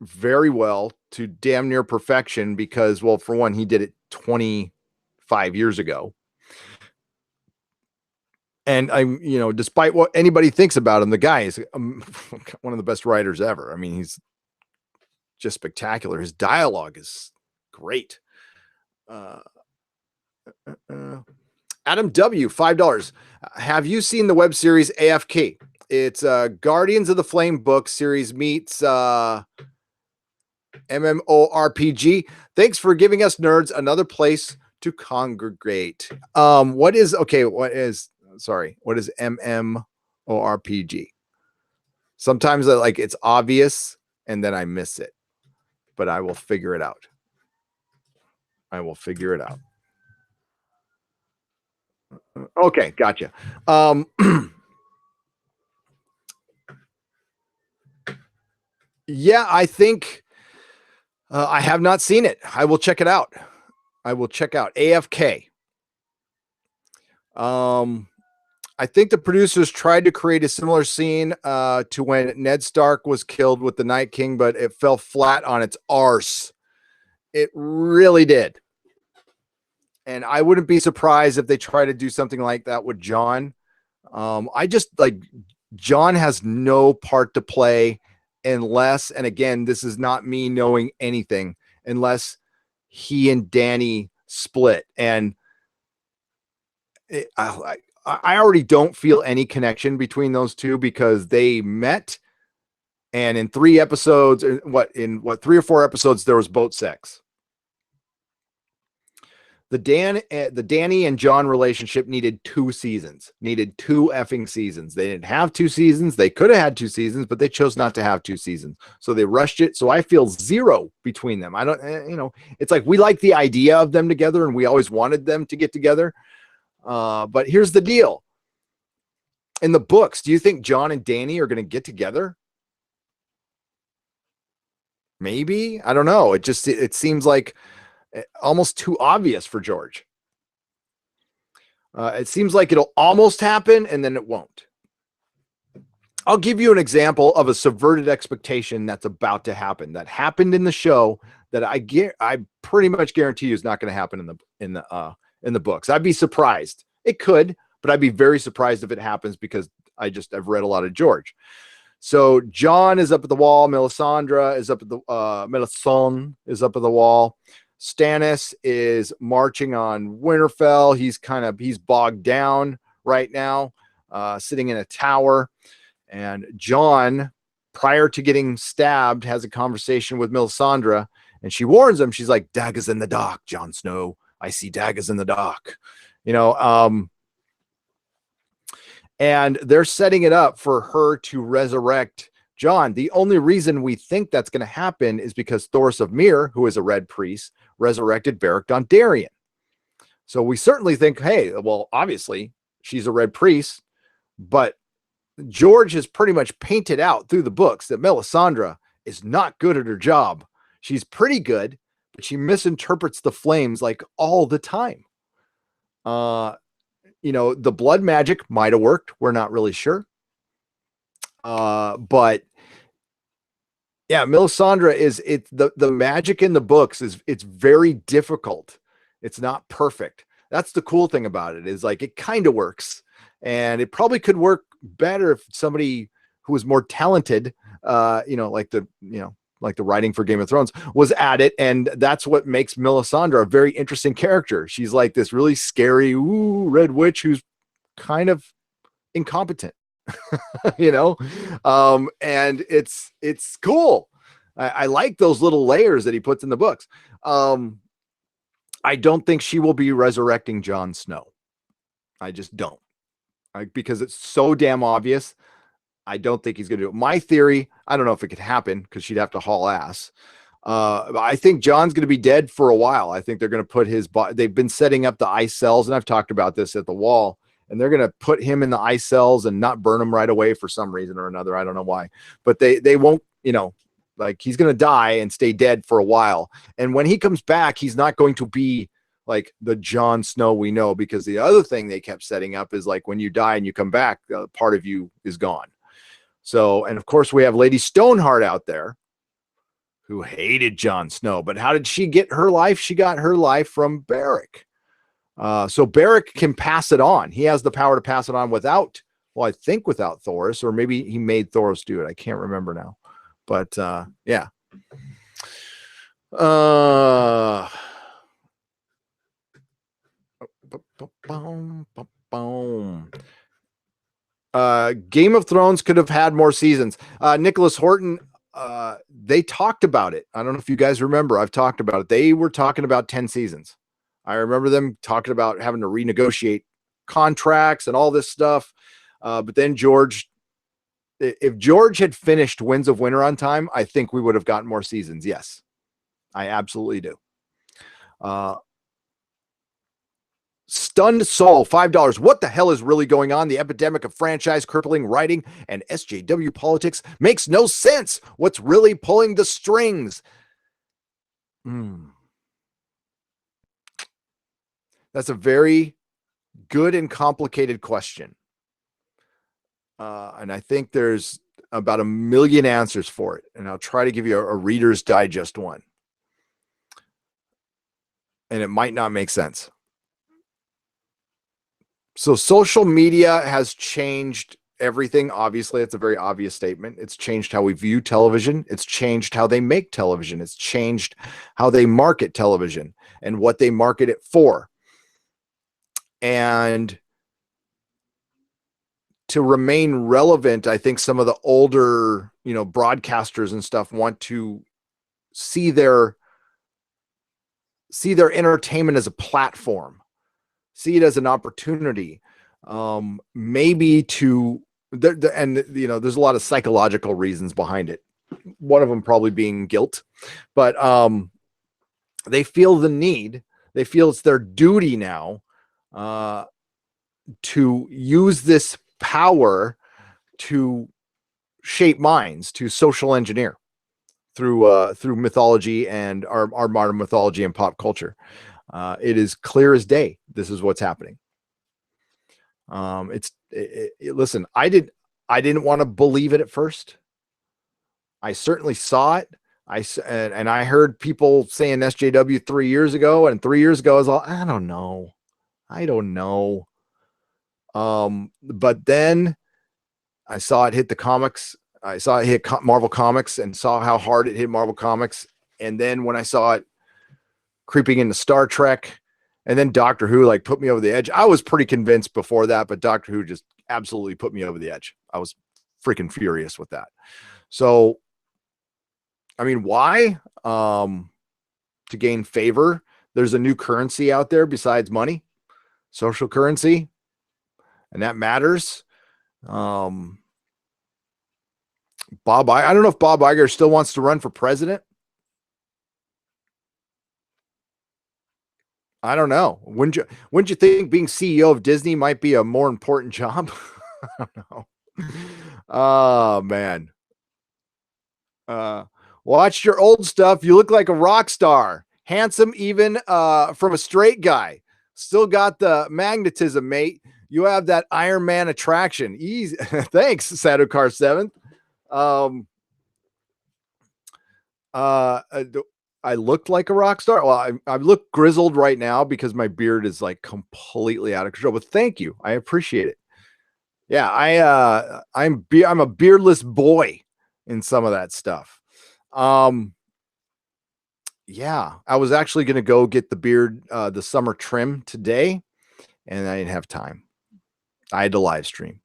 very well to damn near perfection because, well, for one, he did it 25 years ago. And despite what anybody thinks about him, the guy is one of the best writers ever. I mean, he's just spectacular. His dialogue is great. Adam W, $5. Have you seen the web series AFK? It's Guardians of the Flame book series meets MMORPG. Thanks for giving us nerds another place to congregate. What is MMORPG? Sometimes it's obvious and then I miss it, but I will figure it out. Okay, gotcha. Yeah, I think I have not seen it. I will check it out. AFK. I think the producers tried to create a similar scene to when Ned Stark was killed with the Night King, but it fell flat on its arse. It really did. And I wouldn't be surprised if they try to do something like that with Jon. I just Jon has no part to play unless, and again, this is not me knowing anything, unless he and Dany split. And I already don't feel any connection between those two because they met, and in 3 episodes, three or 4 episodes, there was boat sex. The Dany and Jon relationship needed 2 seasons. Needed 2 effing seasons. They didn't have 2 seasons. They could have had 2 seasons, but they chose not to have 2 seasons. So they rushed it. So I feel 0 between them. I don't, it's like we like the idea of them together, and we always wanted them to get together. But here's the deal. In the books, do you think Jon and Dany are going to get together? Maybe. I don't know. It seems like almost too obvious for George. It seems like it'll almost happen and then it won't. I'll give you an example of a subverted expectation that's about to happen, that happened in the show, that I pretty much guarantee you is not going to happen in the books. I'd be surprised. It could, but I'd be very surprised if it happens because I've read a lot of George. So Jon is up at the wall. Melisandre is up at the Melisandre is up at the wall. Stannis is marching on Winterfell. He's bogged down right now, sitting in a tower. And Jon, prior to getting stabbed, has a conversation with Melisandre, and she warns him. She's like, "Daggers in the dark, Jon Snow. I see daggers in the dark." And they're setting it up for her to resurrect Jon. The only reason we think that's going to happen is because Thoros of Myr, who is a red priest, resurrected Beric Dondarrion. So we certainly think, hey, well, obviously she's a red priest, but George has pretty much painted out through the books that Melisandre is not good at her job. She's pretty good, but she misinterprets the flames like all the time. The blood magic might have worked. We're not really sure. But yeah, Melisandre the magic in the books it's very difficult. It's not perfect. That's the cool thing about it, is like it kind of works, and it probably could work better if somebody who was more talented, like the writing for Game of Thrones was at it. And that's what makes Melisandre a very interesting character. She's like this really scary, red witch who's kind of incompetent. And it's cool. I like those little layers that he puts in the books. I don't think she will be resurrecting Jon Snow. I just don't. Because it's so damn obvious. I don't think he's going to do it. My theory, I don't know if it could happen because she'd have to haul ass. I think Jon's going to be dead for a while. I think they're going to put his body. They've been setting up the ice cells, and I've talked about this at the wall. And they're going to put him in the ice cells and not burn him right away for some reason or another. I don't know why, but they won't, he's going to die and stay dead for a while. And when he comes back, he's not going to be like the Jon Snow we know, because the other thing they kept setting up is like when you die and you come back, part of you is gone. So, and of course we have Lady Stoneheart out there who hated Jon Snow, but how did she get her life? She got her life from Beric. So Beric can pass it on. He has the power to pass it on without Thoros, or maybe he made Thoros do it. I can't remember now, but yeah. Game of Thrones could have had more seasons. Nicholas Horton, they talked about it. I don't know if you guys remember. I've talked about it. They were talking about 10 seasons. I remember them talking about having to renegotiate contracts and all this stuff. But then if George had finished Winds of Winter on time, I think we would have gotten more seasons. Yes, I absolutely do. Stunned Soul, $5. What the hell is really going on? The epidemic of franchise crippling writing and SJW politics makes no sense. What's really pulling the strings? That's a very good and complicated question. And I think there's about a million answers for it. And I'll try to give you a Reader's Digest one. And it might not make sense. So social media has changed everything. Obviously, it's a very obvious statement. It's changed how we view television. It's changed how they make television. It's changed how they market television and what they market it for. And to remain relevant, I think some of the older, broadcasters and stuff want to see their entertainment as a platform. See it as an opportunity, maybe to, there's a lot of psychological reasons behind it. One of them probably being guilt, but they feel the need. They feel it's their duty now to use this power to shape minds, to social engineer through mythology and our modern mythology and pop culture. It is clear as day. This is what's happening. Listen, I didn't want to believe it at first. I certainly saw it. And I heard people saying SJW 3 years ago, and 3 years ago I was all, I don't know. But then I saw it hit the comics. I saw it hit Marvel Comics and saw how hard it hit Marvel Comics. And then when I saw it creeping into Star Trek, and then Doctor Who put me over the edge. I was pretty convinced before that, but Doctor Who just absolutely put me over the edge. I was freaking furious with that. So, I mean, why? To gain favor. There's a new currency out there besides money, social currency, and that matters. I don't know if Bob Iger still wants to run for president. I don't know. Wouldn't you think being CEO of Disney might be a more important job? I don't know. Oh man. Watched your old stuff. You look like a rock star. Handsome even from a straight guy. Still got the magnetism, mate. You have that Iron Man attraction. Easy. Thanks, Sadokar 7th. I looked like a rock star. Well, I look grizzled right now because my beard is completely out of control. But thank you, I appreciate it. Yeah, I'm a beardless boy in some of that stuff. Yeah, I was actually going to go get the beard, the summer trim today, and I didn't have time. I had to live stream.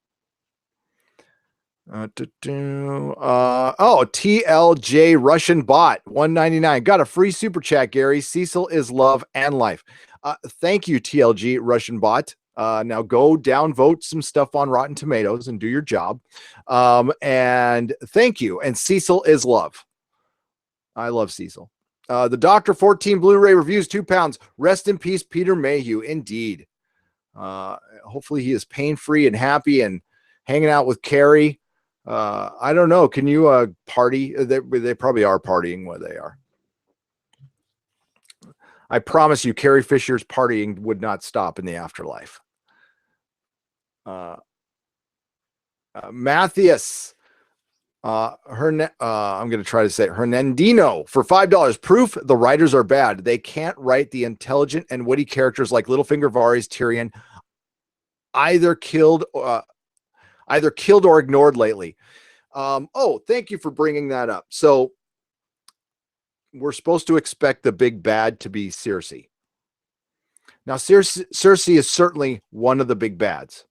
TLJ Russian bot 199 got a free super chat. Gary, Cecil is love and life. Thank you, TLG Russian bot. Now go downvote some stuff on Rotten Tomatoes and do your job. And thank you. And Cecil is love. I love Cecil. The Dr. 14 Blu-ray reviews £2. Rest in peace, Peter Mayhew. Indeed. Hopefully he is pain-free and happy and hanging out with Carrie. I don't know. Can you party? They probably are partying where they are. I promise you, Carrie Fisher's partying would not stop in the afterlife. Matthias, I'm going to try to say Hernandino for $5. Proof the writers are bad. They can't write the intelligent and witty characters like Littlefinger, Varys, Tyrion, either killed or ignored lately. Thank you for bringing that up. So we're supposed to expect the big bad to be Cersei. Now, Cersei is certainly one of the big bads.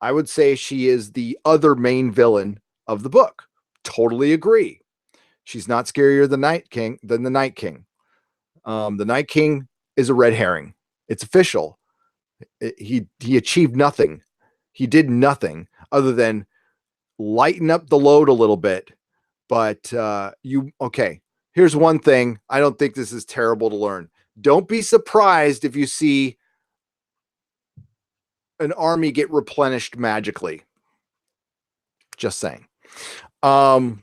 I would say she is the other main villain of the book. Totally agree. She's not scarier than the Night King. The Night King is a red herring. It's official. He achieved nothing. He did nothing other than lighten up the load a little bit. But okay. Here's one thing. I don't think this is terrible to learn. Don't be surprised if you see an army get replenished magically. Just saying. And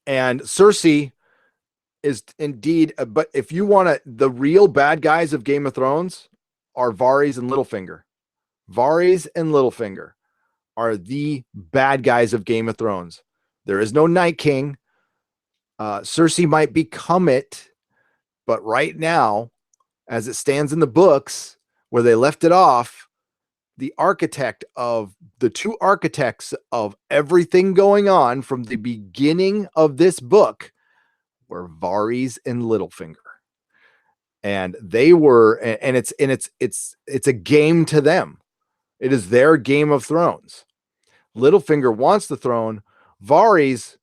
Cersei is indeed, but if you want to, the real bad guys of Game of Thrones are Varys and Littlefinger. Varys and Littlefinger are the bad guys of Game of Thrones. There is no Night King. Cersei might become it, but right now, as it stands in the books where they left it off, the two architects of everything going on from the beginning of this book were Varys and Littlefinger. And they were, and it's a game to them. It is their Game of Thrones. Littlefinger wants the throne. Varys,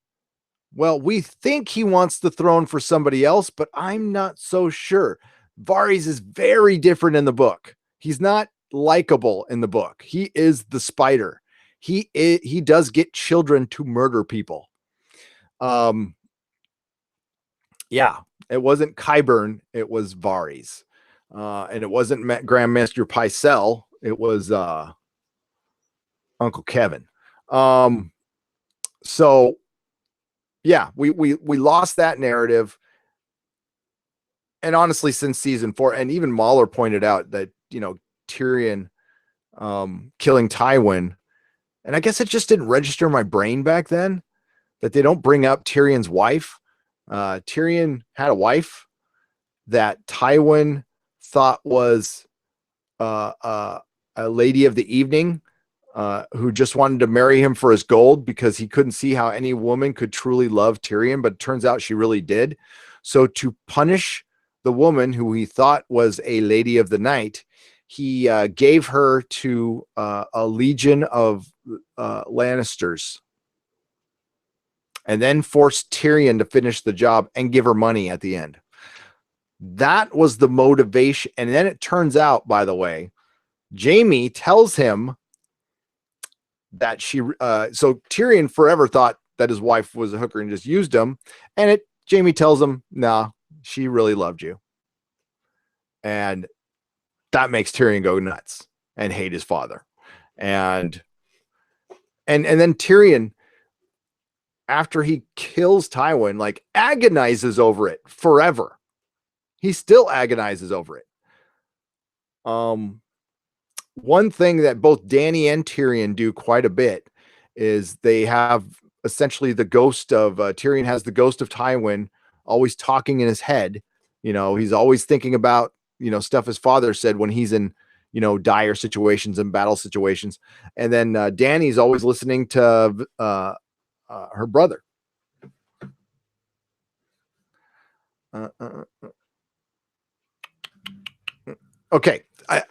well, we think he wants the throne for somebody else, but I'm not so sure. Varys is very different in the book. He's not likable in the book. He is the spider. He does get children to murder people. Yeah, it wasn't Qyburn, it was Varys. And it wasn't Grandmaster Pycelle, it was Uncle Kevin. So yeah, we lost that narrative. And honestly, since season 4, and even Mahler pointed out that, Tyrion killing Tywin, and I guess it just didn't register in my brain back then that they don't bring up Tyrion's wife. Tyrion had a wife that Tywin thought was a lady of the evening who just wanted to marry him for his gold because he couldn't see how any woman could truly love Tyrion, but it turns out she really did. So to punish the woman who he thought was a lady of the night, he gave her to a legion of Lannisters, and then forced Tyrion to finish the job and give her money at the end. That was the motivation. And then it turns out, by the way, Jaime tells him that so Tyrion forever thought that his wife was a hooker and just used him. And Jaime tells him, nah, she really loved you. And that makes Tyrion go nuts and hate his father. And then Tyrion, after he kills Tywin, like agonizes over it forever. He still agonizes over it. One thing that both Dany and Tyrion do quite a bit is they have essentially the ghost of Tyrion has the ghost of Tywin always talking in his head. He's always thinking about, stuff his father said when he's in, dire situations and battle situations. And then Dany's always listening to her brother. Okay.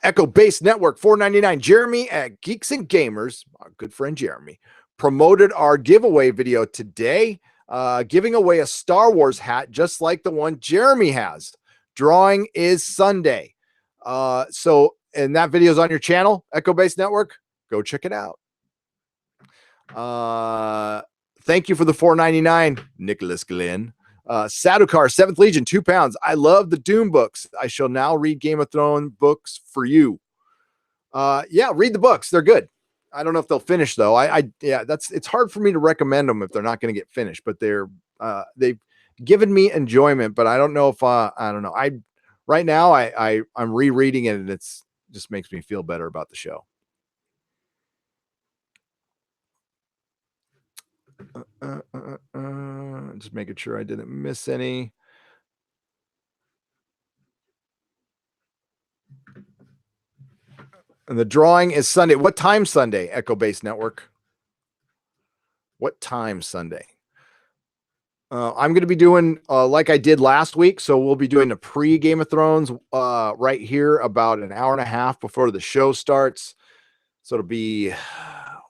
Echo Base Network 499. Jeremy at Geeks and Gamers, our good friend Jeremy, promoted our giveaway video today, giving away a Star Wars hat just like the one Jeremy has. Drawing is Sunday. And that video is on your channel, Echo Base Network. Go check it out. Thank you for the $4.99, Nicholas Glenn. Sadukar, 7th Legion, 2 pounds. I love the Doom books. I shall now read Game of Thrones books for you. Yeah, read the books. They're good. I don't know if they'll finish though. It's hard for me to recommend them if they're not going to get finished, but they've given me enjoyment, but I don't know if I don't know. Right now I'm rereading it and it's just makes me feel better about the show. Just making sure I didn't miss any. And the drawing is Sunday. What time Sunday, Echo Base Network? What time Sunday? I'm going to be doing like I did last week. So we'll be doing a pre-Game of Thrones right here about an hour and a half before the show starts. So it'll be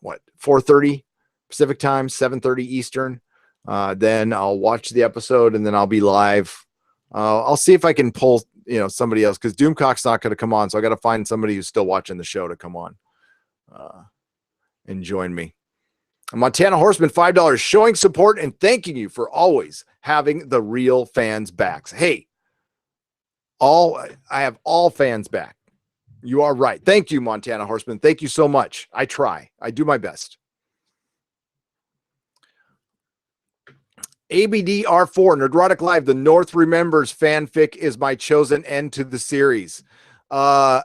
what, 4:30 Pacific time, 7:30 Eastern. Then I'll watch the episode and then I'll be live. I'll see if I can pull, somebody else, because Doomcock's not going to come on. So I got to find somebody who's still watching the show to come on and join me. Montana Horseman, $5, showing support and thanking you for always having the real fans' backs. Hey, I have all fans back. You are right. Thank you, Montana Horseman. Thank you so much. I try. I do my best. ABDR4, Nerdrotic Live, the North Remembers fanfic is my chosen end to the series. For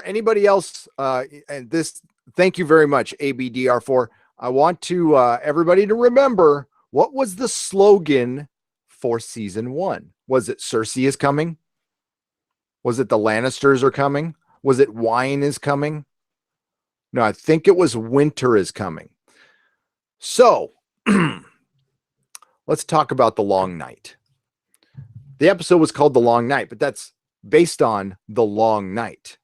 anybody else, and this, thank you very much, ABDR4. I want to everybody to remember, what was the slogan for season 1? Was it Cersei is coming? Was it the Lannisters are coming? Was it wine is coming? No, I think it was winter is coming. So let's talk about The Long Night. The episode was called The Long Night, but that's based on The Long Night.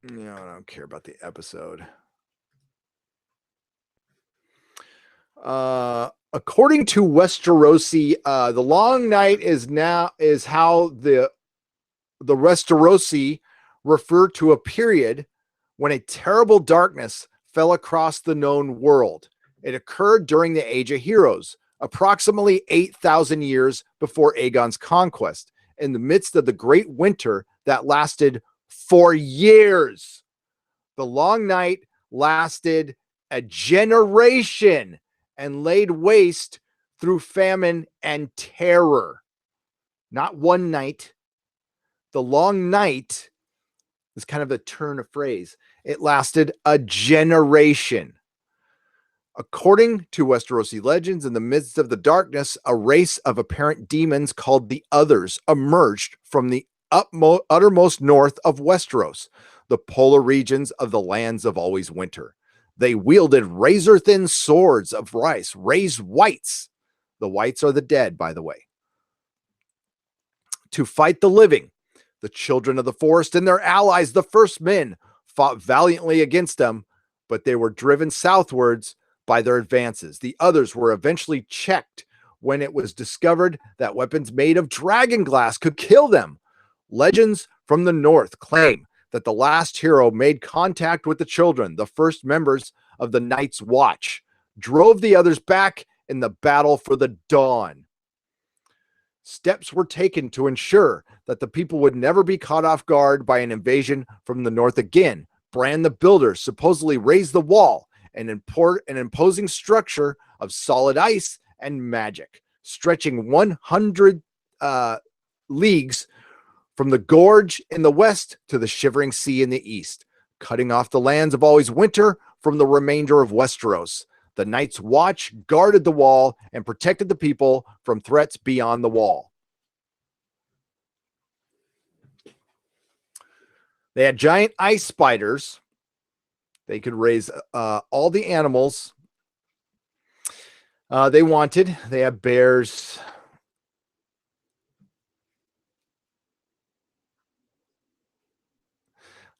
No, I don't care about the episode. According to Westerosi, the Long Night is how the Westerosi refer to a period when a terrible darkness fell across the known world. It occurred during the Age of Heroes, approximately 8,000 years before Aegon's conquest, in the midst of the Great Winter that lasted for years. The Long Night lasted a generation and laid waste through famine and terror. Not one night. The Long Night is kind of a turn of phrase. It lasted a generation. According to Westerosi legends, in the midst of the darkness, a race of apparent demons called the Others emerged from the uttermost north of Westeros, the polar regions of the lands of always winter. They wielded razor-thin swords of rice, raised whites. The whites are the dead, by the way. To fight the living, the children of the forest and their allies, the first men, fought valiantly against them, but they were driven southwards by their advances. The others were eventually checked when it was discovered that weapons made of dragon glass could kill them. Legends from the north claim that the last hero made contact with the children, the first members of the Night's Watch, drove the others back in the battle for the dawn. Steps were taken to ensure that the people would never be caught off guard by an invasion from the north again. Bran the Builder supposedly raised the wall, an imposing structure of solid ice and magic, stretching 100 leagues from the gorge in the west to the shivering sea in the east, cutting off the lands of always winter from the remainder of Westeros. The Night's Watch guarded the wall and protected the people from threats beyond the wall. They had giant ice spiders. They could raise all the animals they wanted. They had bears.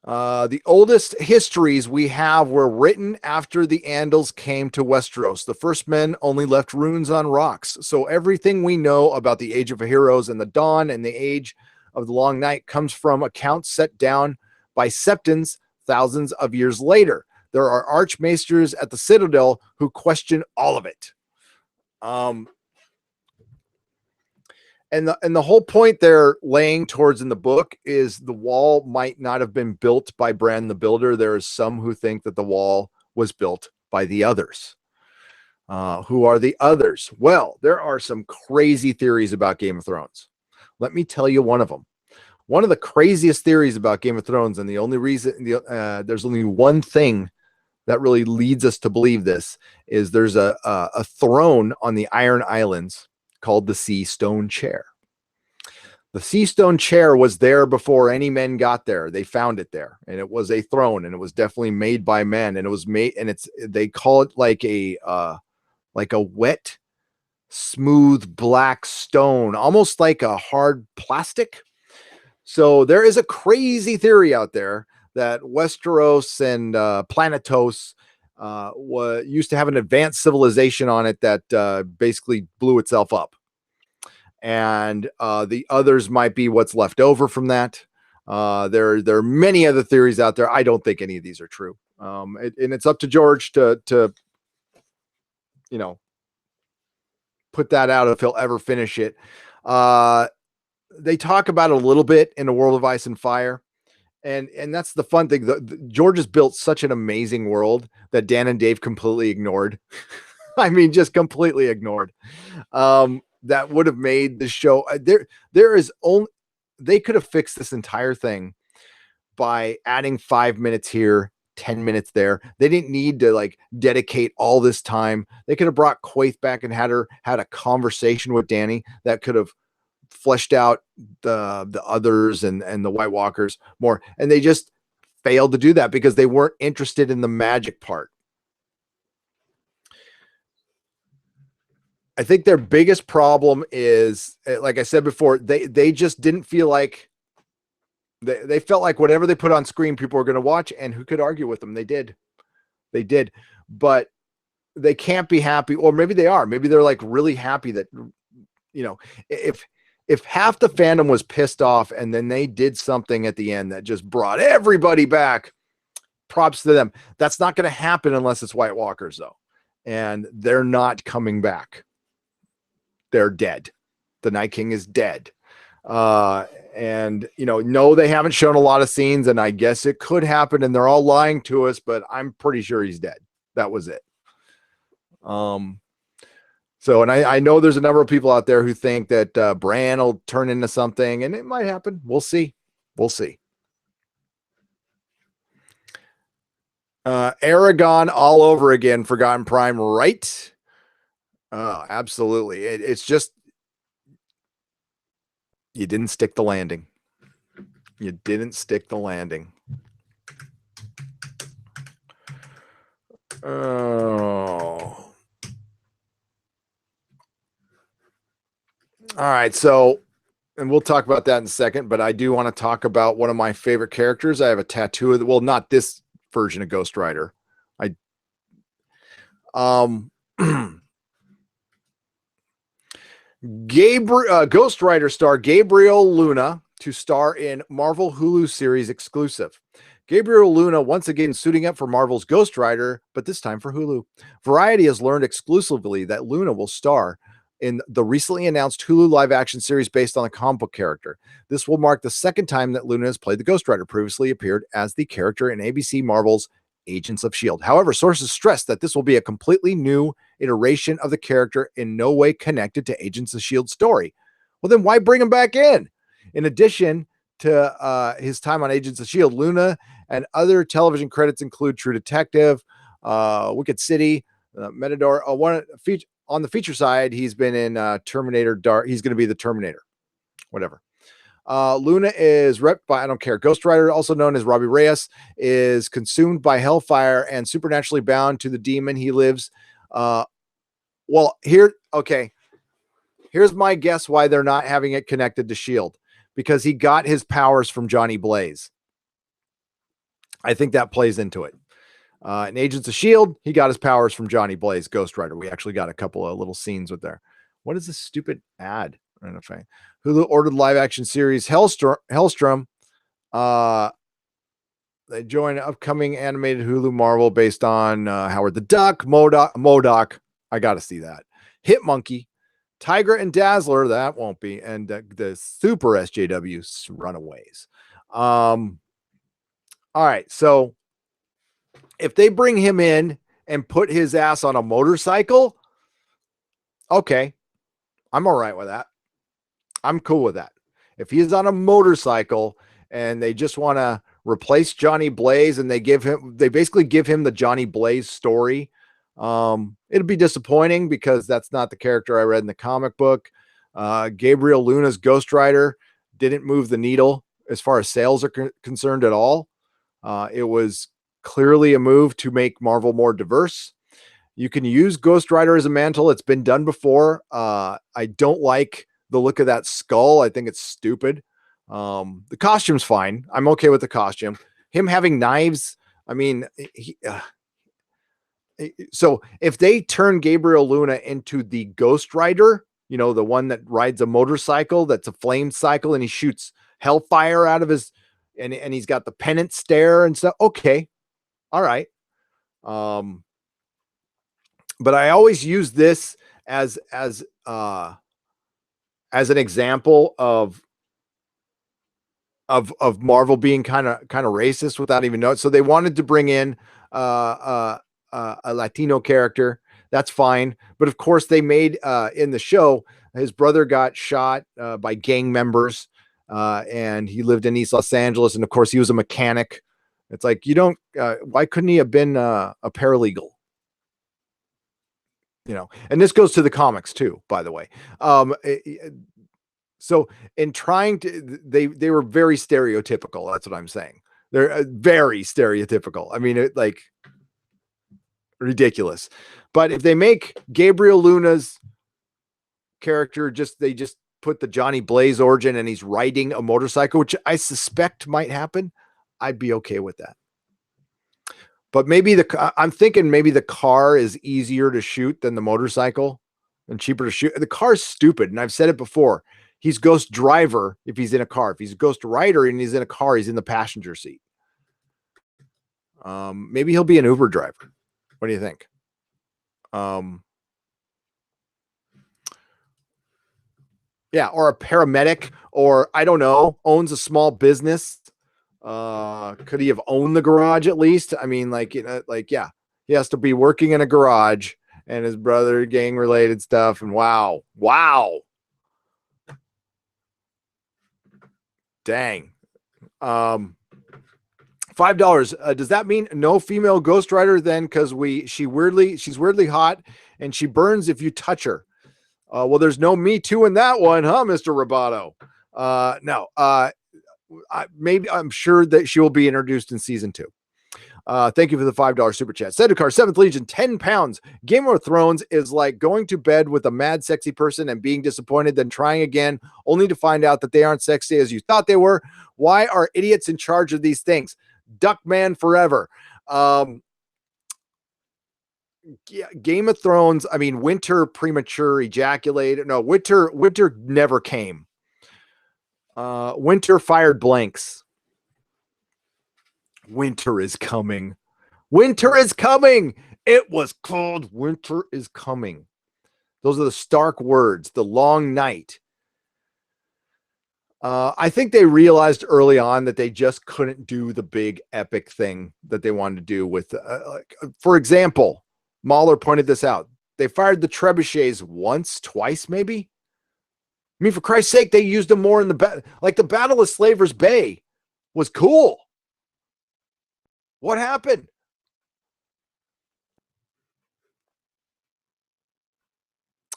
The oldest histories we have were written after the Andals came to Westeros. The first men only left runes on rocks. So everything we know about the Age of Heroes and the Dawn and the Age of the Long Night comes from accounts set down by Septons thousands of years later. There are archmaesters at the Citadel who question all of it. And the whole point they're laying towards in the book is the wall might not have been built by Bran the Builder. There are some who think that the wall was built by the others. Who are the others? Well, there are some crazy theories about Game of Thrones. Let me tell you one of them. One of the craziest theories about Game of Thrones, and the only reason there's only one thing that really leads us to believe this, is there's a throne on the Iron Islands called the Sea Stone Chair. The Sea Stone chair was there before any men got there. They found it there, and it was a throne, and it was definitely made by men, and it was made, and they call it like a wet, smooth black stone, almost like a hard plastic. So there is a crazy theory out there that Westeros and Planetos used to have an advanced civilization on it that basically blew itself up. And the others might be what's left over from that. There are many other theories out there. I don't think any of these are true. And it's up to George to put that out if he'll ever finish it. They talk about it a little bit in A World of Ice and Fire. And that's the fun thing. George has built such an amazing world that Dan and Dave completely ignored. I mean, just completely ignored. That would have made the show. There is only, they could have fixed this entire thing by adding 5 minutes here, 10 minutes there. They didn't need to like dedicate all this time. They could have brought Quaithe back and had a conversation with Danny that could have fleshed out the others and the White Walkers more. And they just failed to do that because they weren't interested in the magic part. I think their biggest problem is, like I said before, they just didn't feel like they felt like whatever they put on screen, people were going to watch, and who could argue with them? They did, but they can't be happy, or maybe they are. Maybe they're like really happy that, if half the fandom was pissed off and then they did something at the end that just brought everybody back, props to them. That's not going to happen unless it's White Walkers, though, and they're not coming back. They're dead. The Night King is dead. And no, they haven't shown a lot of scenes, and I guess it could happen, and they're all lying to us, but I'm pretty sure he's dead. That was it. So, and I know there's a number of people out there who think that Bran will turn into something, and it might happen. We'll see. Aragon all over again, Forgotten Prime, right? Absolutely. It's just, you didn't stick the landing. Oh. All right. So, and we'll talk about that in a second, but I do want to talk about one of my favorite characters. I have a tattoo of well, not this version of Ghost Rider. Ghost Rider star Gabriel Luna to star in Marvel Hulu series exclusive. Gabriel Luna once again suiting up for Marvel's Ghost Rider, but this time for Hulu. Variety has learned exclusively that Luna will star in the recently announced Hulu live-action series based on the comic book character. This will mark the second time that Luna has played the Ghost Rider, previously appeared as the character in ABC Marvel's Agents of S.H.I.E.L.D. However, sources stress that this will be a completely new iteration of the character, in no way connected to Agents of S.H.I.E.L.D.'s story. Well, then why bring him back in? In addition to his time on Agents of S.H.I.E.L.D., Luna and other television credits include True Detective, Wicked City, Metador. On the feature side, he's been in Terminator Dark. He's going to be the Terminator, whatever. Luna is rep by, I don't care. Ghost Rider, also known as Robbie Reyes, is consumed by hellfire and supernaturally bound to the demon he lives. Here's my guess why they're not having it connected to S.H.I.E.L.D. Because he got his powers from Johnny Blaze. I think that plays into it. In Agents of S.H.I.E.L.D., he got his powers from Johnny Blaze, Ghost Rider. We actually got a couple of little scenes with there. What is this stupid ad? I don't know if Hulu ordered live action series Hellstrom. They join upcoming animated Hulu Marvel based on Howard the Duck, MODOK. I got to see that. Hit Monkey, Tigra and Dazzler. That won't be. And the Super SJW Runaways. All right. So if they bring him in and put his ass on a motorcycle, okay, I'm all right with that. I'm cool with that. If he's on a motorcycle and they just want to replace Johnny Blaze and they basically give him the Johnny Blaze story, it'll be disappointing because that's not the character I read in the comic book. Gabriel Luna's Ghost Rider. didn't move the needle as far as sales are concerned at all. It was clearly a move to make Marvel more diverse. You can use Ghost Rider as a mantle. It's been done before. I don't like the look of that skull. I think it's stupid. The costume's fine. I'm okay with the costume. Him having knives. I mean, so if they turn Gabriel Luna into the Ghost Rider, you know, the one that rides a motorcycle that's a flame cycle and he shoots hellfire out of his, and he's got the pennant stare and stuff. Okay. All right. But I always use this as an example of Marvel being kind of racist without even knowing. So they wanted to bring in a Latino character. That's fine. But of course they made in the show, his brother got shot by gang members and he lived in East Los Angeles. And of course he was a mechanic. It's like, you don't, why couldn't he have been a paralegal? You know, and this goes to the comics too, by the way. So in trying to, they were very stereotypical. That's what I'm saying. They're very stereotypical. I mean, like ridiculous. But if they make Gabriel Luna's character they just put the Johnny Blaze origin and he's riding a motorcycle, which I suspect might happen, I'd be okay with that. But maybe I'm thinking maybe the car is easier to shoot than the motorcycle and cheaper to shoot. The car's stupid. And I've said it before. He's Ghost Driver if he's in a car. If he's Ghost Rider and he's in a car, he's in the passenger seat. Maybe he'll be an Uber driver. What do you think? Yeah, or a paramedic, or I don't know, owns a small business. Could he have owned the garage at least? I mean, like, you know, like, yeah, he has to be working in a garage and his brother gang related stuff. And wow. Dang. $5. Does that mean no female Ghost Rider then? Cause she's weirdly hot and she burns if you touch her. Well, there's no Me Too in that one, huh, Mr. Roboto? No. Maybe I'm sure that she will be introduced in season 2. Thank you for the $5 super chat. Sedukar, 7th Legion, 10 pounds. Game of Thrones is like going to bed with a mad, sexy person and being disappointed, then trying again, only to find out that they aren't sexy as you thought they were. Why are idiots in charge of these things? Duckman forever. Game of Thrones. I mean, winter premature ejaculated. No, winter never came. Winter fired blanks. Winter is coming. Winter is coming. It was cold. Winter is coming. Those are the stark words. The long night. I think they realized early on that they just couldn't do the big epic thing that they wanted to do with, for example, Mahler pointed this out. They fired the trebuchets once, twice, maybe. I mean, for Christ's sake, they used them more in the like the Battle of Slaver's Bay was cool. What happened?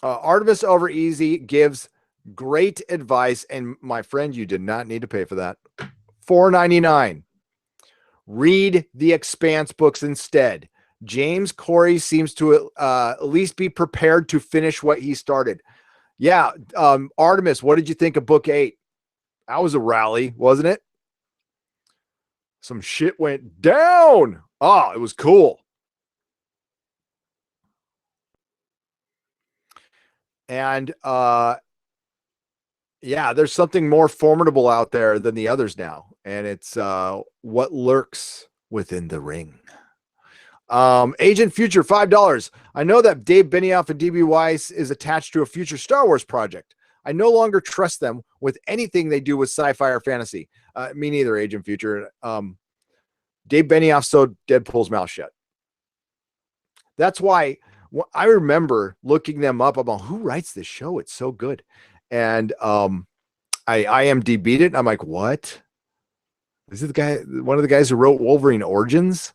Artemis Over Easy gives great advice, and my friend, you did not need to pay for that. $4.99. Read the Expanse books instead. James Corey seems to at least be prepared to finish what he started. Yeah, Artemis, what did you think of book 8? That was a rally, wasn't it? Some shit went down. Oh, it was cool. And yeah, there's something more formidable out there than the others now. And it's what lurks within the ring. Agent Future, $5. I know that Dave Benioff and DB Weiss is attached to a future Star Wars project. I no longer trust them with anything they do with sci-fi or fantasy. Me neither, Agent Future. Dave Benioff sewed Deadpool's mouth shut. That's why I remember looking them up. I'm like, who writes this show? It's so good. And I IMDb'd it. And I'm like, what? This is the guy, one of the guys who wrote Wolverine Origins.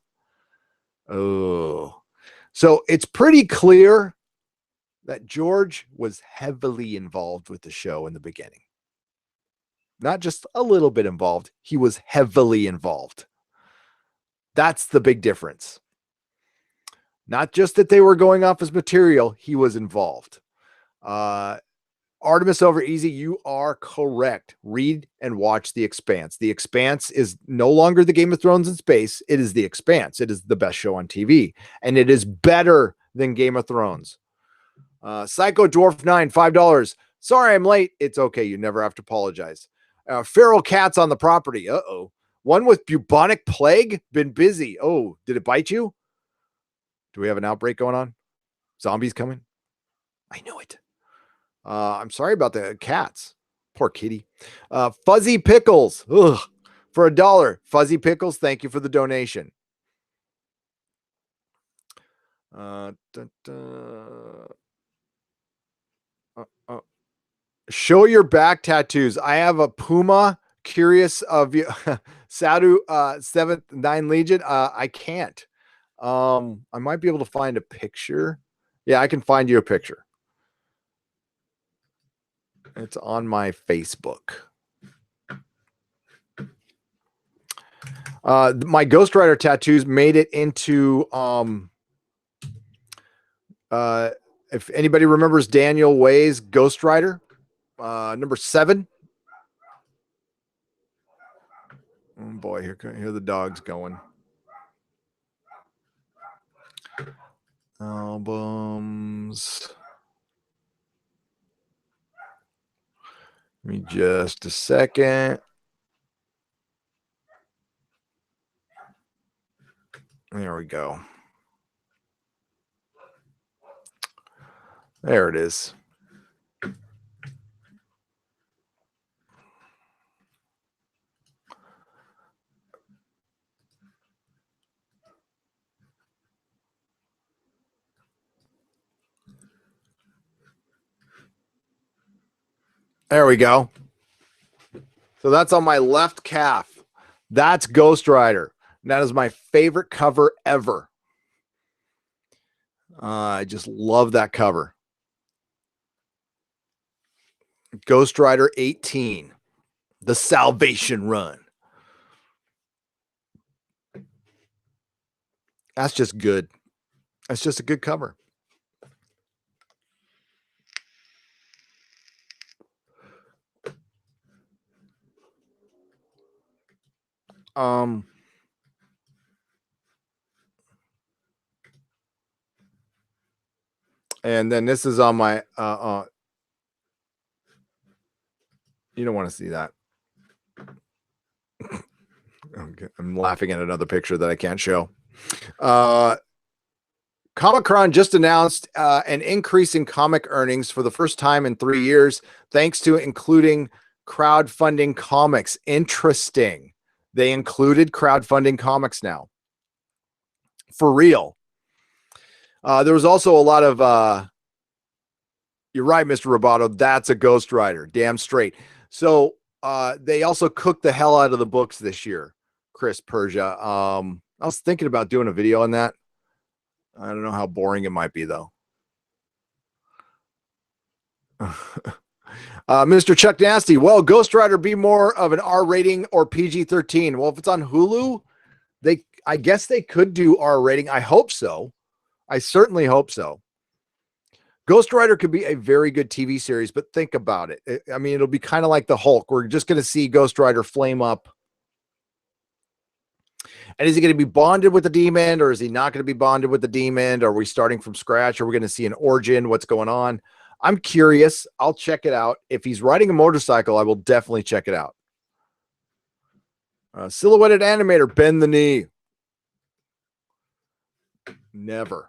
Oh, so it's pretty clear that George was heavily involved with the show in the beginning. Not just a little bit involved. He was heavily involved. That's the big difference. Not just that they were going off his material, he was involved. Artemis over Easy, you are correct. Read and watch The Expanse. The Expanse is no longer the Game of Thrones in space. It is The Expanse. It is the best show on TV, and it is better than Game of Thrones. Psycho Dwarf 9, $5. Sorry I'm late. It's okay. You never have to apologize. Feral cats on the property. Uh-oh. One with bubonic plague? Been busy. Oh, did it bite you? Do we have an outbreak going on? Zombies coming? I know it. I'm sorry about the cats. Poor kitty. Fuzzy Pickles. Ugh. For $1. Fuzzy Pickles, thank you for the donation. Show your back tattoos. I have a puma. Curious of you. Sadu 7th 9 Legion. I can't. I might be able to find a picture. Yeah, I can find you a picture. It's on my Facebook. My Ghost Rider tattoos made it into if anybody remembers Daniel Way's Ghost Rider, number 7. Oh boy, here the dog's going. Albums. Give me just a second. There we go. There it is. There we go. So that's on my left calf. That's Ghost Rider. And that is my favorite cover ever. I just love that cover. Ghost Rider 18, The Salvation Run. That's just good. That's just a good cover. And then this is on my you don't want to see that. Okay. I'm laughing at another picture that I can't show. Comic-Con just announced an increase in comic earnings for the first time in 3 years, thanks to including crowdfunding comics. Interesting. They included crowdfunding comics now. For real. There was also a lot of you're right, Mr. Roboto. That's a Ghost Rider. Damn straight. So they also cooked the hell out of the books this year, Chris Persia. I was thinking about doing a video on that. I don't know how boring it might be, though. Mr. Chuck Nasty. Well, Ghost Rider be more of an R rating or PG-13? Well, if it's on Hulu, I guess they could do R rating. I hope so. I certainly hope so. Ghost Rider could be a very good TV series, but think about it. I mean, it'll be kind of like the Hulk. We're just going to see Ghost Rider flame up. And is he going to be bonded with the demon, or is he not going to be bonded with the demon? Are we starting from scratch? Are we going to see an origin? What's going on? I'm curious. I'll check it out. If he's riding a motorcycle, I will definitely check it out. Silhouetted animator, bend the knee. Never.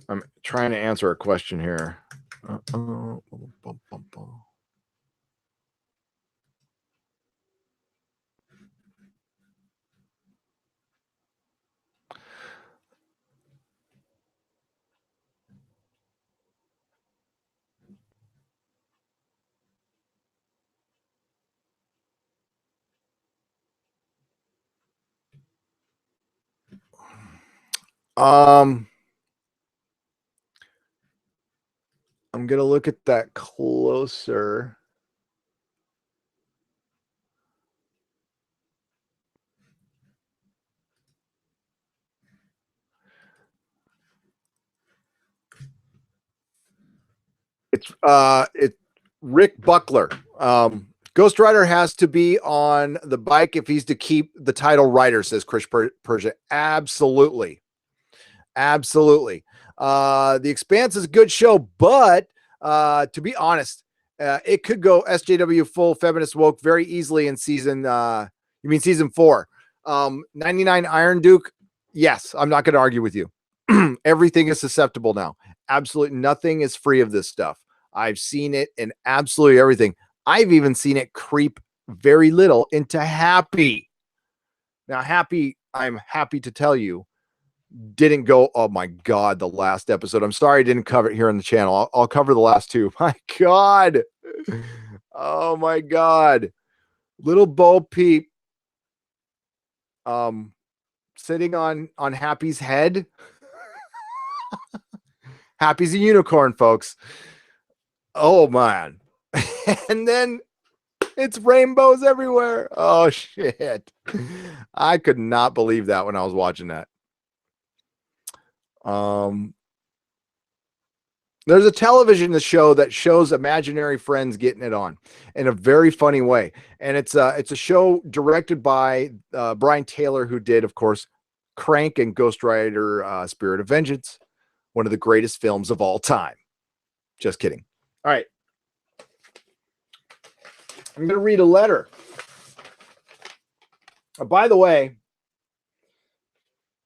I'm trying to answer a question here. I'm going to look at that closer. It's Rick Buckler. Ghost Rider has to be on the bike if he's to keep the title rider, says Chris Persia. Absolutely. Absolutely. The Expanse is a good show, but to be honest, it could go SJW full feminist woke very easily in season you mean season 4. 99 Iron Duke. Yes, I'm not going to argue with you. Everything is susceptible now. Absolutely nothing is free of this stuff. I've seen it in absolutely everything. I've even seen it creep very little into Happy. Now, Happy, I'm happy to tell you, didn't go. Oh my God, the last episode. I'm sorry I didn't cover it here on the channel. I'll cover the last 2. My God. Oh my God. Little Bo Peep sitting on Happy's head. Happy's a unicorn, folks. Oh man. And then it's rainbows everywhere. Oh shit. I could not believe that when I was watching that. There's a television show that shows imaginary friends getting it on in a very funny way. And it's a show directed by Brian Taylor, who did, of course, Crank and Ghost Rider Spirit of Vengeance, one of the greatest films of all time. Just kidding. All right. I'm going to read a letter. By the way,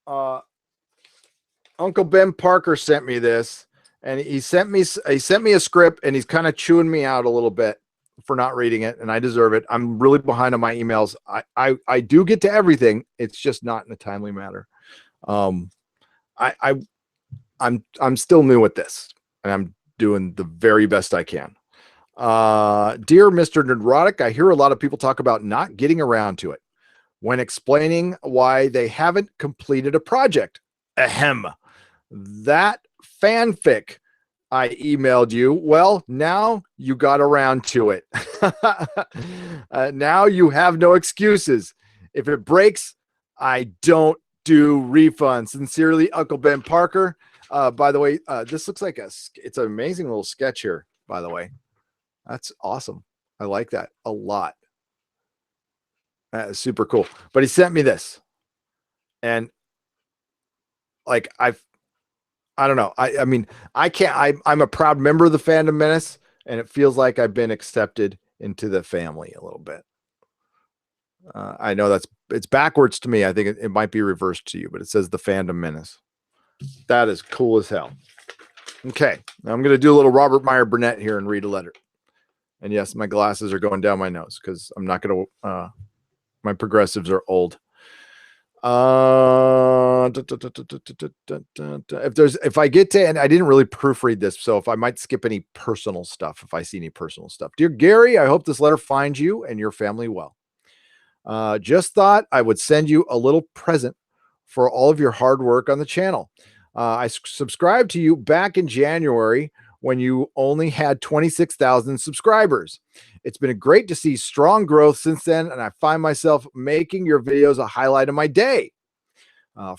Uncle Ben Parker sent me this. And he sent me a script, and he's kind of chewing me out a little bit for not reading it, and I deserve it. I'm really behind on my emails. I do get to everything. It's just not in a timely manner. I'm still new at this, and I'm doing the very best I can. Dear Mr. Neurotic, I hear a lot of people talk about not getting around to it when explaining why they haven't completed a project. Ahem. That fanfic I emailed you. Well, now you got around to it. Now you have no excuses. If it breaks, I don't do refunds. Sincerely, Uncle Ben Parker. By the way, this looks like it's an amazing little sketch here, by the way. That's awesome. I like that a lot. That is super cool. But he sent me this. And like I don't know. I mean, I can't. I'm a proud member of the Fandom Menace, and it feels like I've been accepted into the family a little bit. I know it's backwards to me. I think it might be reversed to you, but it says the Fandom Menace. That is cool as hell. Okay, now I'm going to do a little Robert Meyer Burnett here and read a letter. And yes, my glasses are going down my nose because I'm not going to. My progressives are old. If I get to, and I didn't really proofread this, so if I might skip any personal stuff, if I see any personal stuff. Dear Gary, I hope this letter finds you and your family well. Just thought I would send you a little present for all of your hard work on the channel. I subscribed to you back in January when you only had 26,000 subscribers. It's been great to see strong growth since then, and I find myself making your videos a highlight of my day.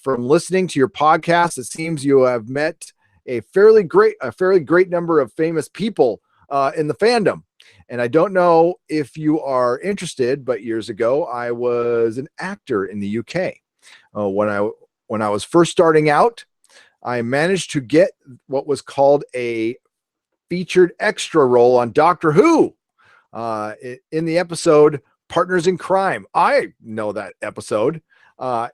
From listening to your podcast, it seems you have met a fairly great number of famous people in the fandom. And I don't know if you are interested, but years ago, I was an actor in the UK. When I was first starting out, I managed to get what was called a featured extra role on Doctor Who in the episode Partners in Crime. I know that episode.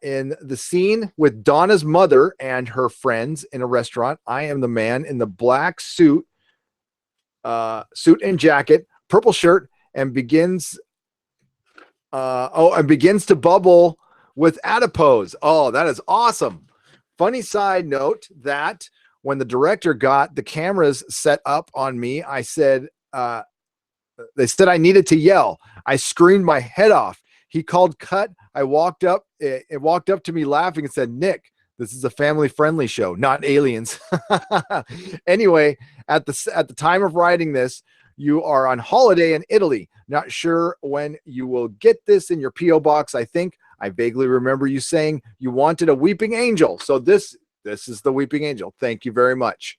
In the scene with Donna's mother and her friends in a restaurant, I am the man in the black suit and jacket, purple shirt, and begins to bubble with adipose. Oh, that is awesome. Funny side note that when the director got the cameras set up on me, I said, they said I needed to yell. I screamed my head off. He called cut. It walked up to me laughing and said, Nick, This is a family-friendly show, not aliens. Anyway, at the time of writing this, you are on holiday in Italy. Not sure when you will get this in your P.O. box. I think I vaguely remember you saying you wanted a weeping angel. So this is the weeping angel. Thank you very much.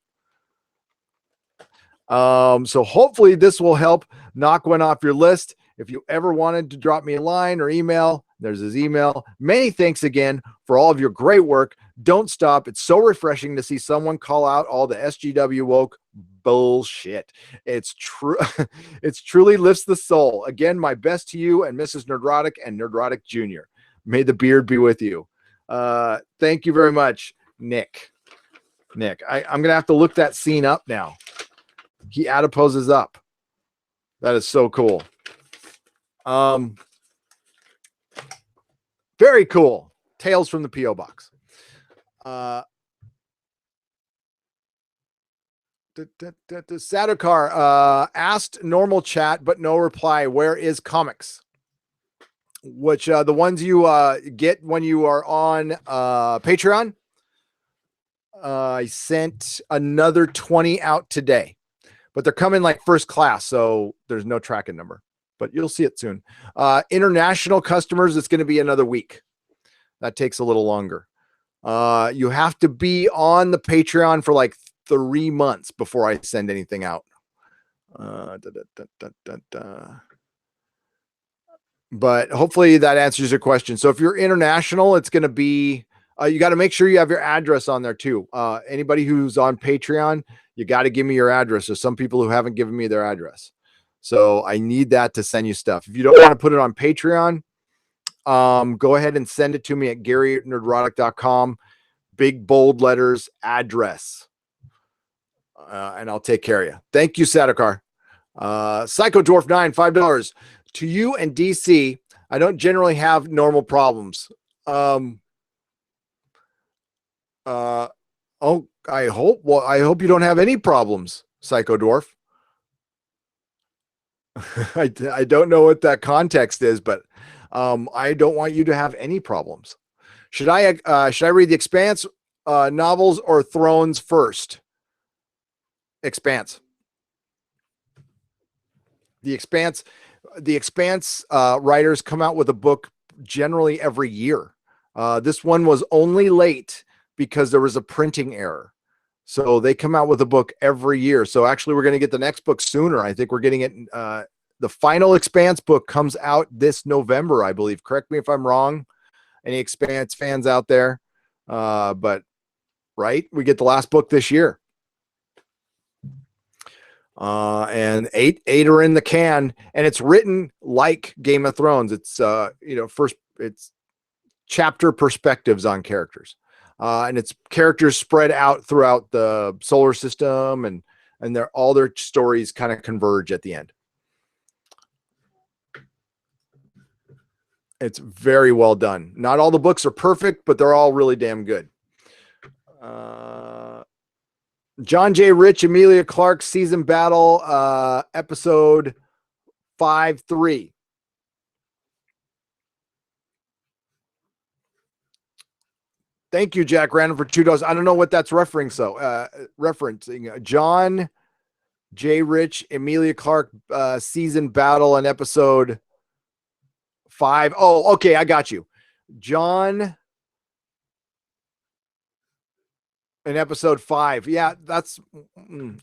So hopefully this will help knock one off your list. If you ever wanted to drop me a line or email, there's his email. Many thanks again for all of your great work. Don't stop. It's so refreshing to see someone call out all the SGW woke bullshit. It's true. It's truly lifts the soul. Again, my best to you and Mrs. Nerdrotic and Nerdrotic Jr. May the beard be with you. Thank you very much, Nick. I'm going to have to look that scene up now. He adiposes up. That is so cool. Very cool. Tales from the P.O. box. Sadokar asked normal chat, but no reply. Where is comics? Which the ones you get when you are on Patreon. I sent another 20 out today, but they're coming like first class, so there's no tracking number, but you'll see it soon. International customers, it's going to be another week. That takes a little longer. You have to be on the Patreon for like 3 months before I send anything out. But hopefully that answers your question. So if you're international, it's going to be, you got to make sure you have your address on there too. Anybody who's on Patreon, you got to give me your address. There's some people who haven't given me their address. So I need that to send you stuff. If you don't want to put it on Patreon, go ahead and send it to me at gary@nerdrotic.com. Big bold letters, address. And I'll take care of you. Thank you, Sadokar. Psycho Dwarf 9, $5. To you and DC, I don't generally have normal problems. Oh, I hope. Well, I hope you don't have any problems, Psycho Dwarf. I don't know what that context is, but I don't want you to have any problems. Should I read the Expanse novels or Thrones first? Expanse. The Expanse writers come out with a book generally every year. This one was only late because there was a printing error. So they come out with a book every year. So actually we're going to get the next book sooner. I think we're getting it. The final Expanse book comes out this November, I believe. Correct me if I'm wrong. Any Expanse fans out there? But right, we get the last book this year. And eight are in the can, and it's written like Game of Thrones. It's it's chapter perspectives on characters, and it's characters spread out throughout the solar system, and all their stories kind of converge at the end. It's very well done. Not all the books are perfect, but they're all really damn good. John J. Rich, Emilia Clarke, Season Battle, episode 5-3. Thank you, Jack Random, for $2. I don't know what that's referencing. John J. Rich, Emilia Clarke, Season Battle, and episode 5. Oh, okay, I got you. John in episode 5. Yeah, that's,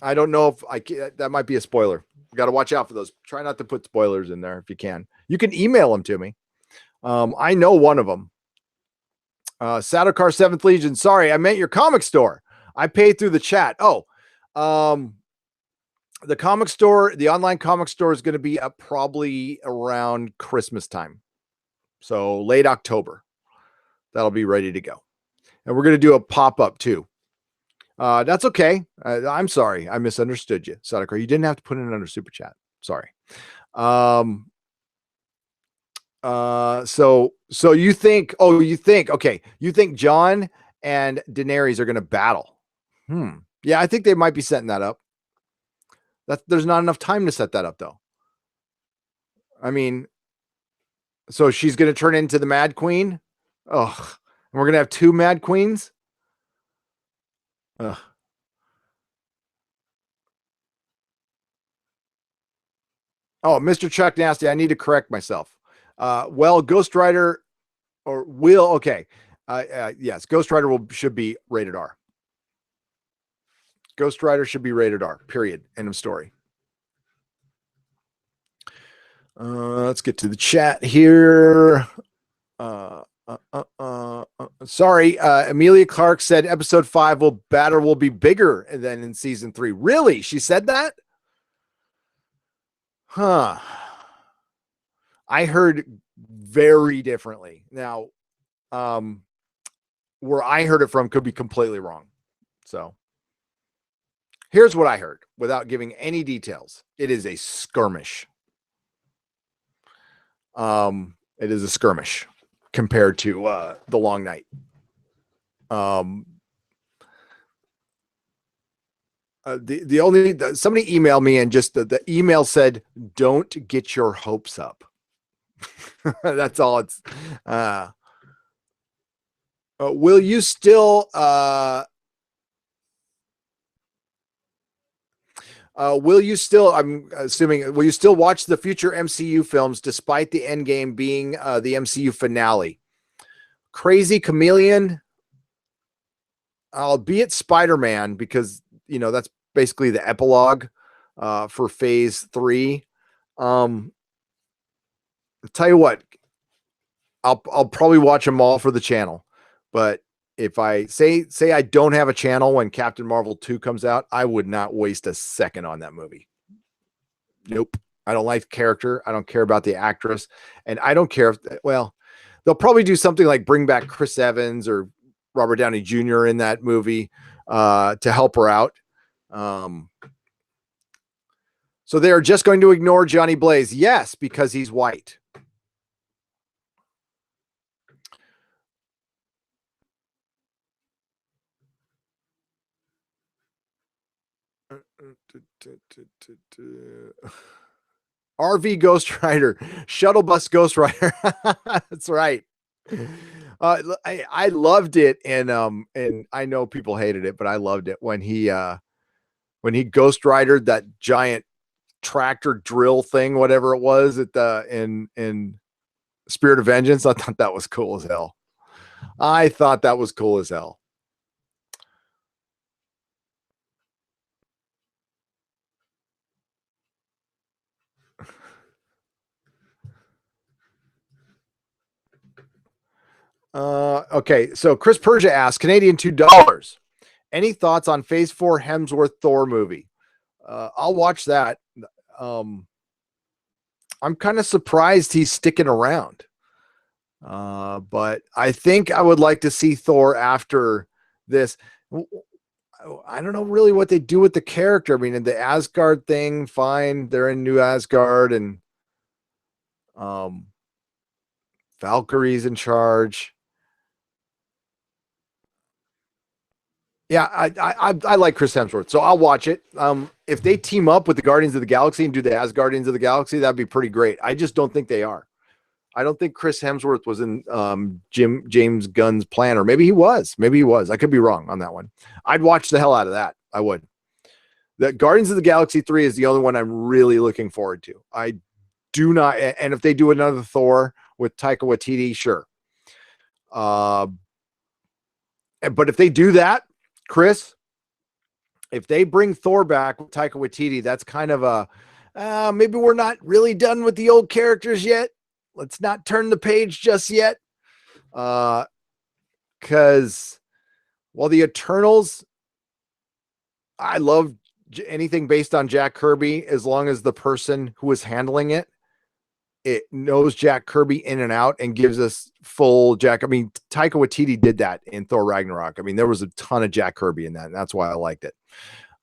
I don't know if that might be a spoiler. You got to watch out for those. Try not to put spoilers in there if you can. You can email them to me. I know one of them. Sadokar 7th Legion. Sorry, I meant your comic store. I paid through the chat. Oh, the comic store, the online comic store is going to be up probably around Christmas time. So late October. That'll be ready to go. And we're going to do a pop-up too. That's okay. I'm sorry. I misunderstood you, Sadokar. You didn't have to put it under super chat. Sorry. So you think, okay. You think John and Daenerys are going to battle. Yeah, I think they might be setting that up. There's not enough time to set that up though. I mean, so she's going to turn into the Mad Queen. Oh, and we're going to have 2 Mad Queens. Ugh. Oh, Mr. Chuck Nasty, I need to correct myself. Well, Ghost Rider or will, okay. Yes, Ghost Rider should be rated R. Ghost Rider should be rated R, period. End of story. Let's get to the chat here. Sorry, Amelia Clark said episode 5 will be bigger than in season 3. Really? She said that? Huh. I heard very differently. Now, where I heard it from could be completely wrong. So here's what I heard without giving any details. It is a skirmish. It is a skirmish compared to the Long Night. Somebody emailed me and just the email said, "Don't get your hopes up." That's all it's. Will you still? Will you still? I'm assuming. Will you still watch the future MCU films despite the Endgame being the MCU finale? Crazy Chameleon. Albeit Spider-Man, because that's basically the epilogue for Phase 3. I'll tell you what, I'll probably watch them all for the channel, but if I say I don't have a channel when Captain Marvel 2 comes out, I would not waste a second on that movie. Nope. I don't like the character. I don't care about the actress, and I don't care if, well, they'll probably do something like bring back Chris Evans or Robert Downey Jr. in that movie to help her out. So they are just going to ignore Johnny Blaze. Yes, because he's white. RV Ghost Rider, Shuttle Bus Ghost Rider. That's right. I loved it, and I know people hated it, but I loved it when he Ghost Ridered that giant tractor drill thing, whatever it was, at the in Spirit of Vengeance. I thought that was cool as hell. I thought that was cool as hell. Okay, so Chris Persia asked, Canadian $2. Any thoughts on Phase 4 Hemsworth Thor movie? I'll watch that. I'm kind of surprised he's sticking around. But I think I would like to see Thor after this. I don't know really what they do with the character. I mean, in the Asgard thing, fine. They're in New Asgard, and Valkyrie's in charge. Yeah, I like Chris Hemsworth, so I'll watch it. If they team up with the Guardians of the Galaxy and do the Asgardians of the Galaxy, that'd be pretty great. I just don't think they are. I don't think Chris Hemsworth was in James Gunn's plan, or maybe he was. Maybe he was. I could be wrong on that one. I'd watch the hell out of that. I would. The Guardians of the Galaxy 3 is the only one I'm really looking forward to. I do not, and if they do another Thor with Taika Waititi, sure. But if they do that, Chris, if they bring Thor back with Taika Waititi, that's kind of a maybe we're not really done with the old characters yet. Let's not turn the page just yet. Because while the Eternals, I love anything based on Jack Kirby, as long as the person who is handling it knows Jack Kirby in and out and gives us full Jack. I mean, Taika Waititi did that in Thor Ragnarok. I mean, there was a ton of Jack Kirby in that, and that's why I liked it.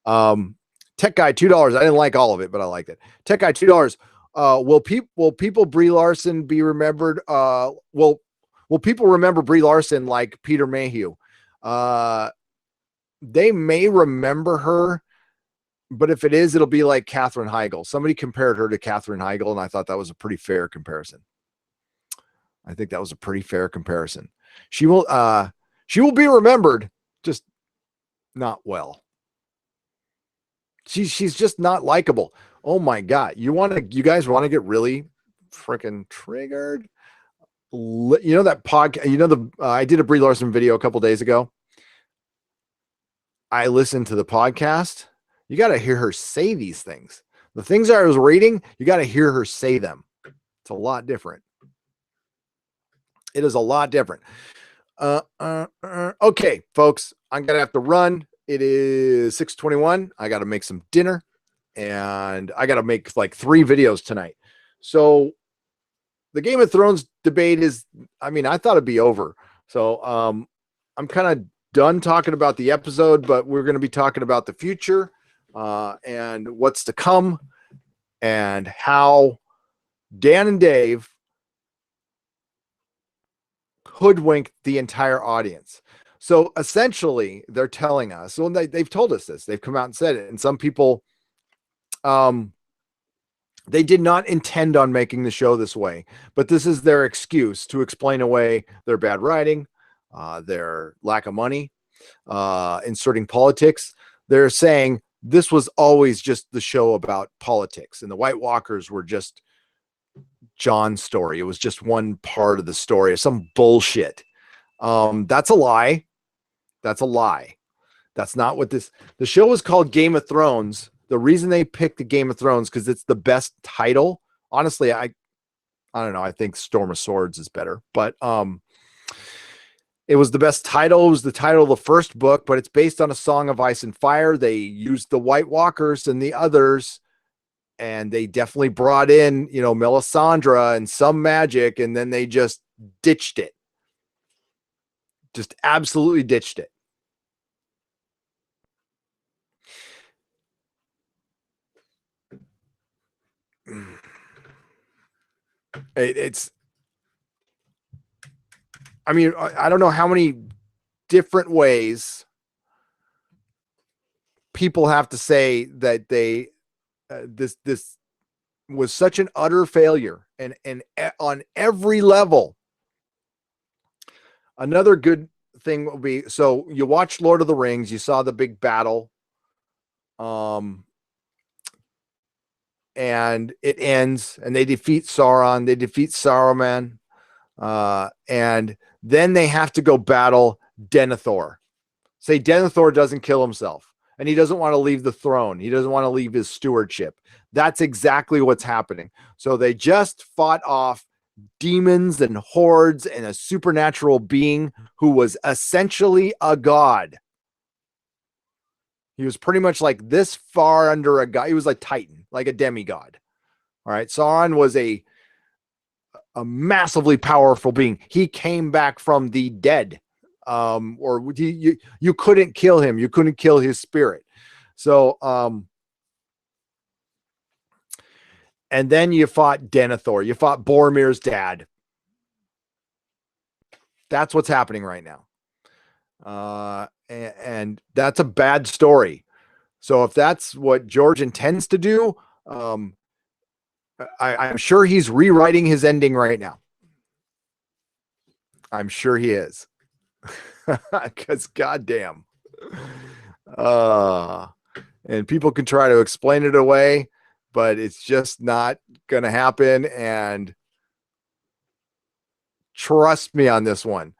Tech Guy, $2. I didn't like all of it, but I liked it. Tech Guy, $2. Will people Brie Larson be remembered? Will people remember Brie Larson like Peter Mayhew? They may remember her, but if it is, it'll be like Katherine Heigl. Somebody compared her to Katherine Heigl, and I thought that was a pretty fair comparison. I think that was a pretty fair comparison. She will be remembered. Just not well. She's just not likable. Oh my God. You guys want to get really freaking triggered? You know that podcast, I did a Brie Larson video a couple days ago. I listened to the podcast. You got to hear her say these things. The things I was reading, you got to hear her say them. It's a lot different. It is a lot different. Okay, folks, I'm going to have to run. It is 6:21. I got to make some dinner and I got to make like 3 videos tonight. So the Game of Thrones debate is, I thought it'd be over. So I'm kind of done talking about the episode, but we're going to be talking about the future and what's to come and how Dan and Dave hoodwinked the entire audience. So essentially they're telling us, well, they've told us this, they've come out and said it. And some people, they did not intend on making the show this way, but this is their excuse to explain away their bad writing, their lack of money, inserting politics. They're saying this was always just the show about politics and the White Walkers were just John's story. It was just one part of the story, some bullshit. That's a lie. That's a lie. That's not what the show was called Game of Thrones. The reason they picked the Game of Thrones because it's the best title. Honestly, I don't know. I think Storm of Swords is better, but it was the best title. It was the title of the first book, but it's based on a Song of Ice and Fire. They used the White Walkers and the others, and they definitely brought in, Melisandre and some magic, and then they just ditched it. Just absolutely ditched it. I don't know how many different ways people have to say that this was such an utter failure and on every level. Another good thing will be, so you watch Lord of the Rings, you saw the big battle, and it ends and they defeat Sauron, they defeat Saruman, and then they have to go battle Denethor. Say Denethor doesn't kill himself and he doesn't want to leave the throne. He doesn't want to leave his stewardship. That's exactly what's happening. So they just fought off demons and hordes and a supernatural being who was essentially a god. He was pretty much like this far under a god. He was like Titan, like a demigod. All right. Sauron was a massively powerful being. He came back from the dead. You couldn't kill him. You couldn't kill his spirit. So, and then you fought Denethor. You fought Boromir's dad. That's what's happening right now. And that's a bad story. So if that's what George intends to do, I'm sure he's rewriting his ending right now. I'm sure he is. Because goddamn. And people can try to explain it away, but it's just not going to happen. And trust me on this one.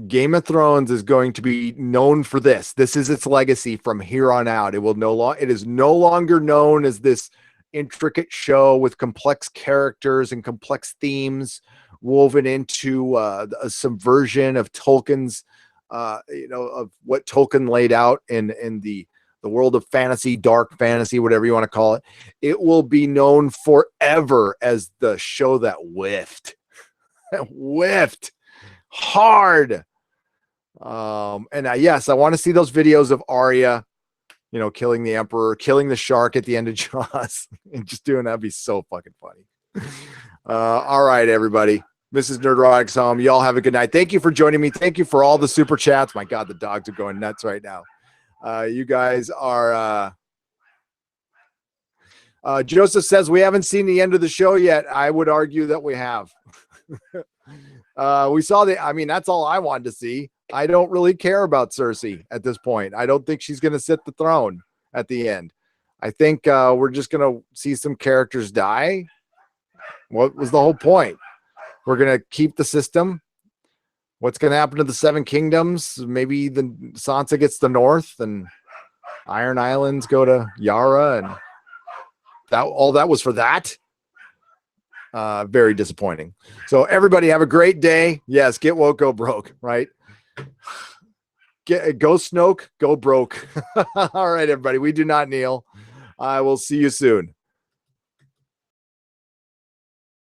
Game of Thrones is going to be known for this. This is its legacy from here on out. It is no longer known as this intricate show with complex characters and complex themes woven into a subversion of Tolkien's, of what Tolkien laid out in the world of fantasy, dark fantasy, whatever you want to call it. It will be known forever as the show that whiffed hard. Yes, I want to see those videos of Arya, killing the Emperor, killing the shark at the end of Jaws, and just doing that'd be so fucking funny. All right, everybody. Mrs. Nerdrotic's home. Y'all have a good night. Thank you for joining me. Thank you for all the super chats. My God, the dogs are going nuts right now. You guys are. Joseph says we haven't seen the end of the show yet. I would argue that we have. We saw that's all I wanted to see. I don't really care about Cersei at this point. I don't think she's going to sit the throne at the end. I think we're just going to see some characters die. What was the whole point? We're going to keep the system. What's going to happen to the Seven Kingdoms? Maybe the Sansa gets the North and Iron Islands go to Yara, and all that was for that. Very disappointing. So everybody have a great day. Yes, get woke, go broke, right? Go Snoke, go broke. All right, everybody. We do not kneel. I will see you soon.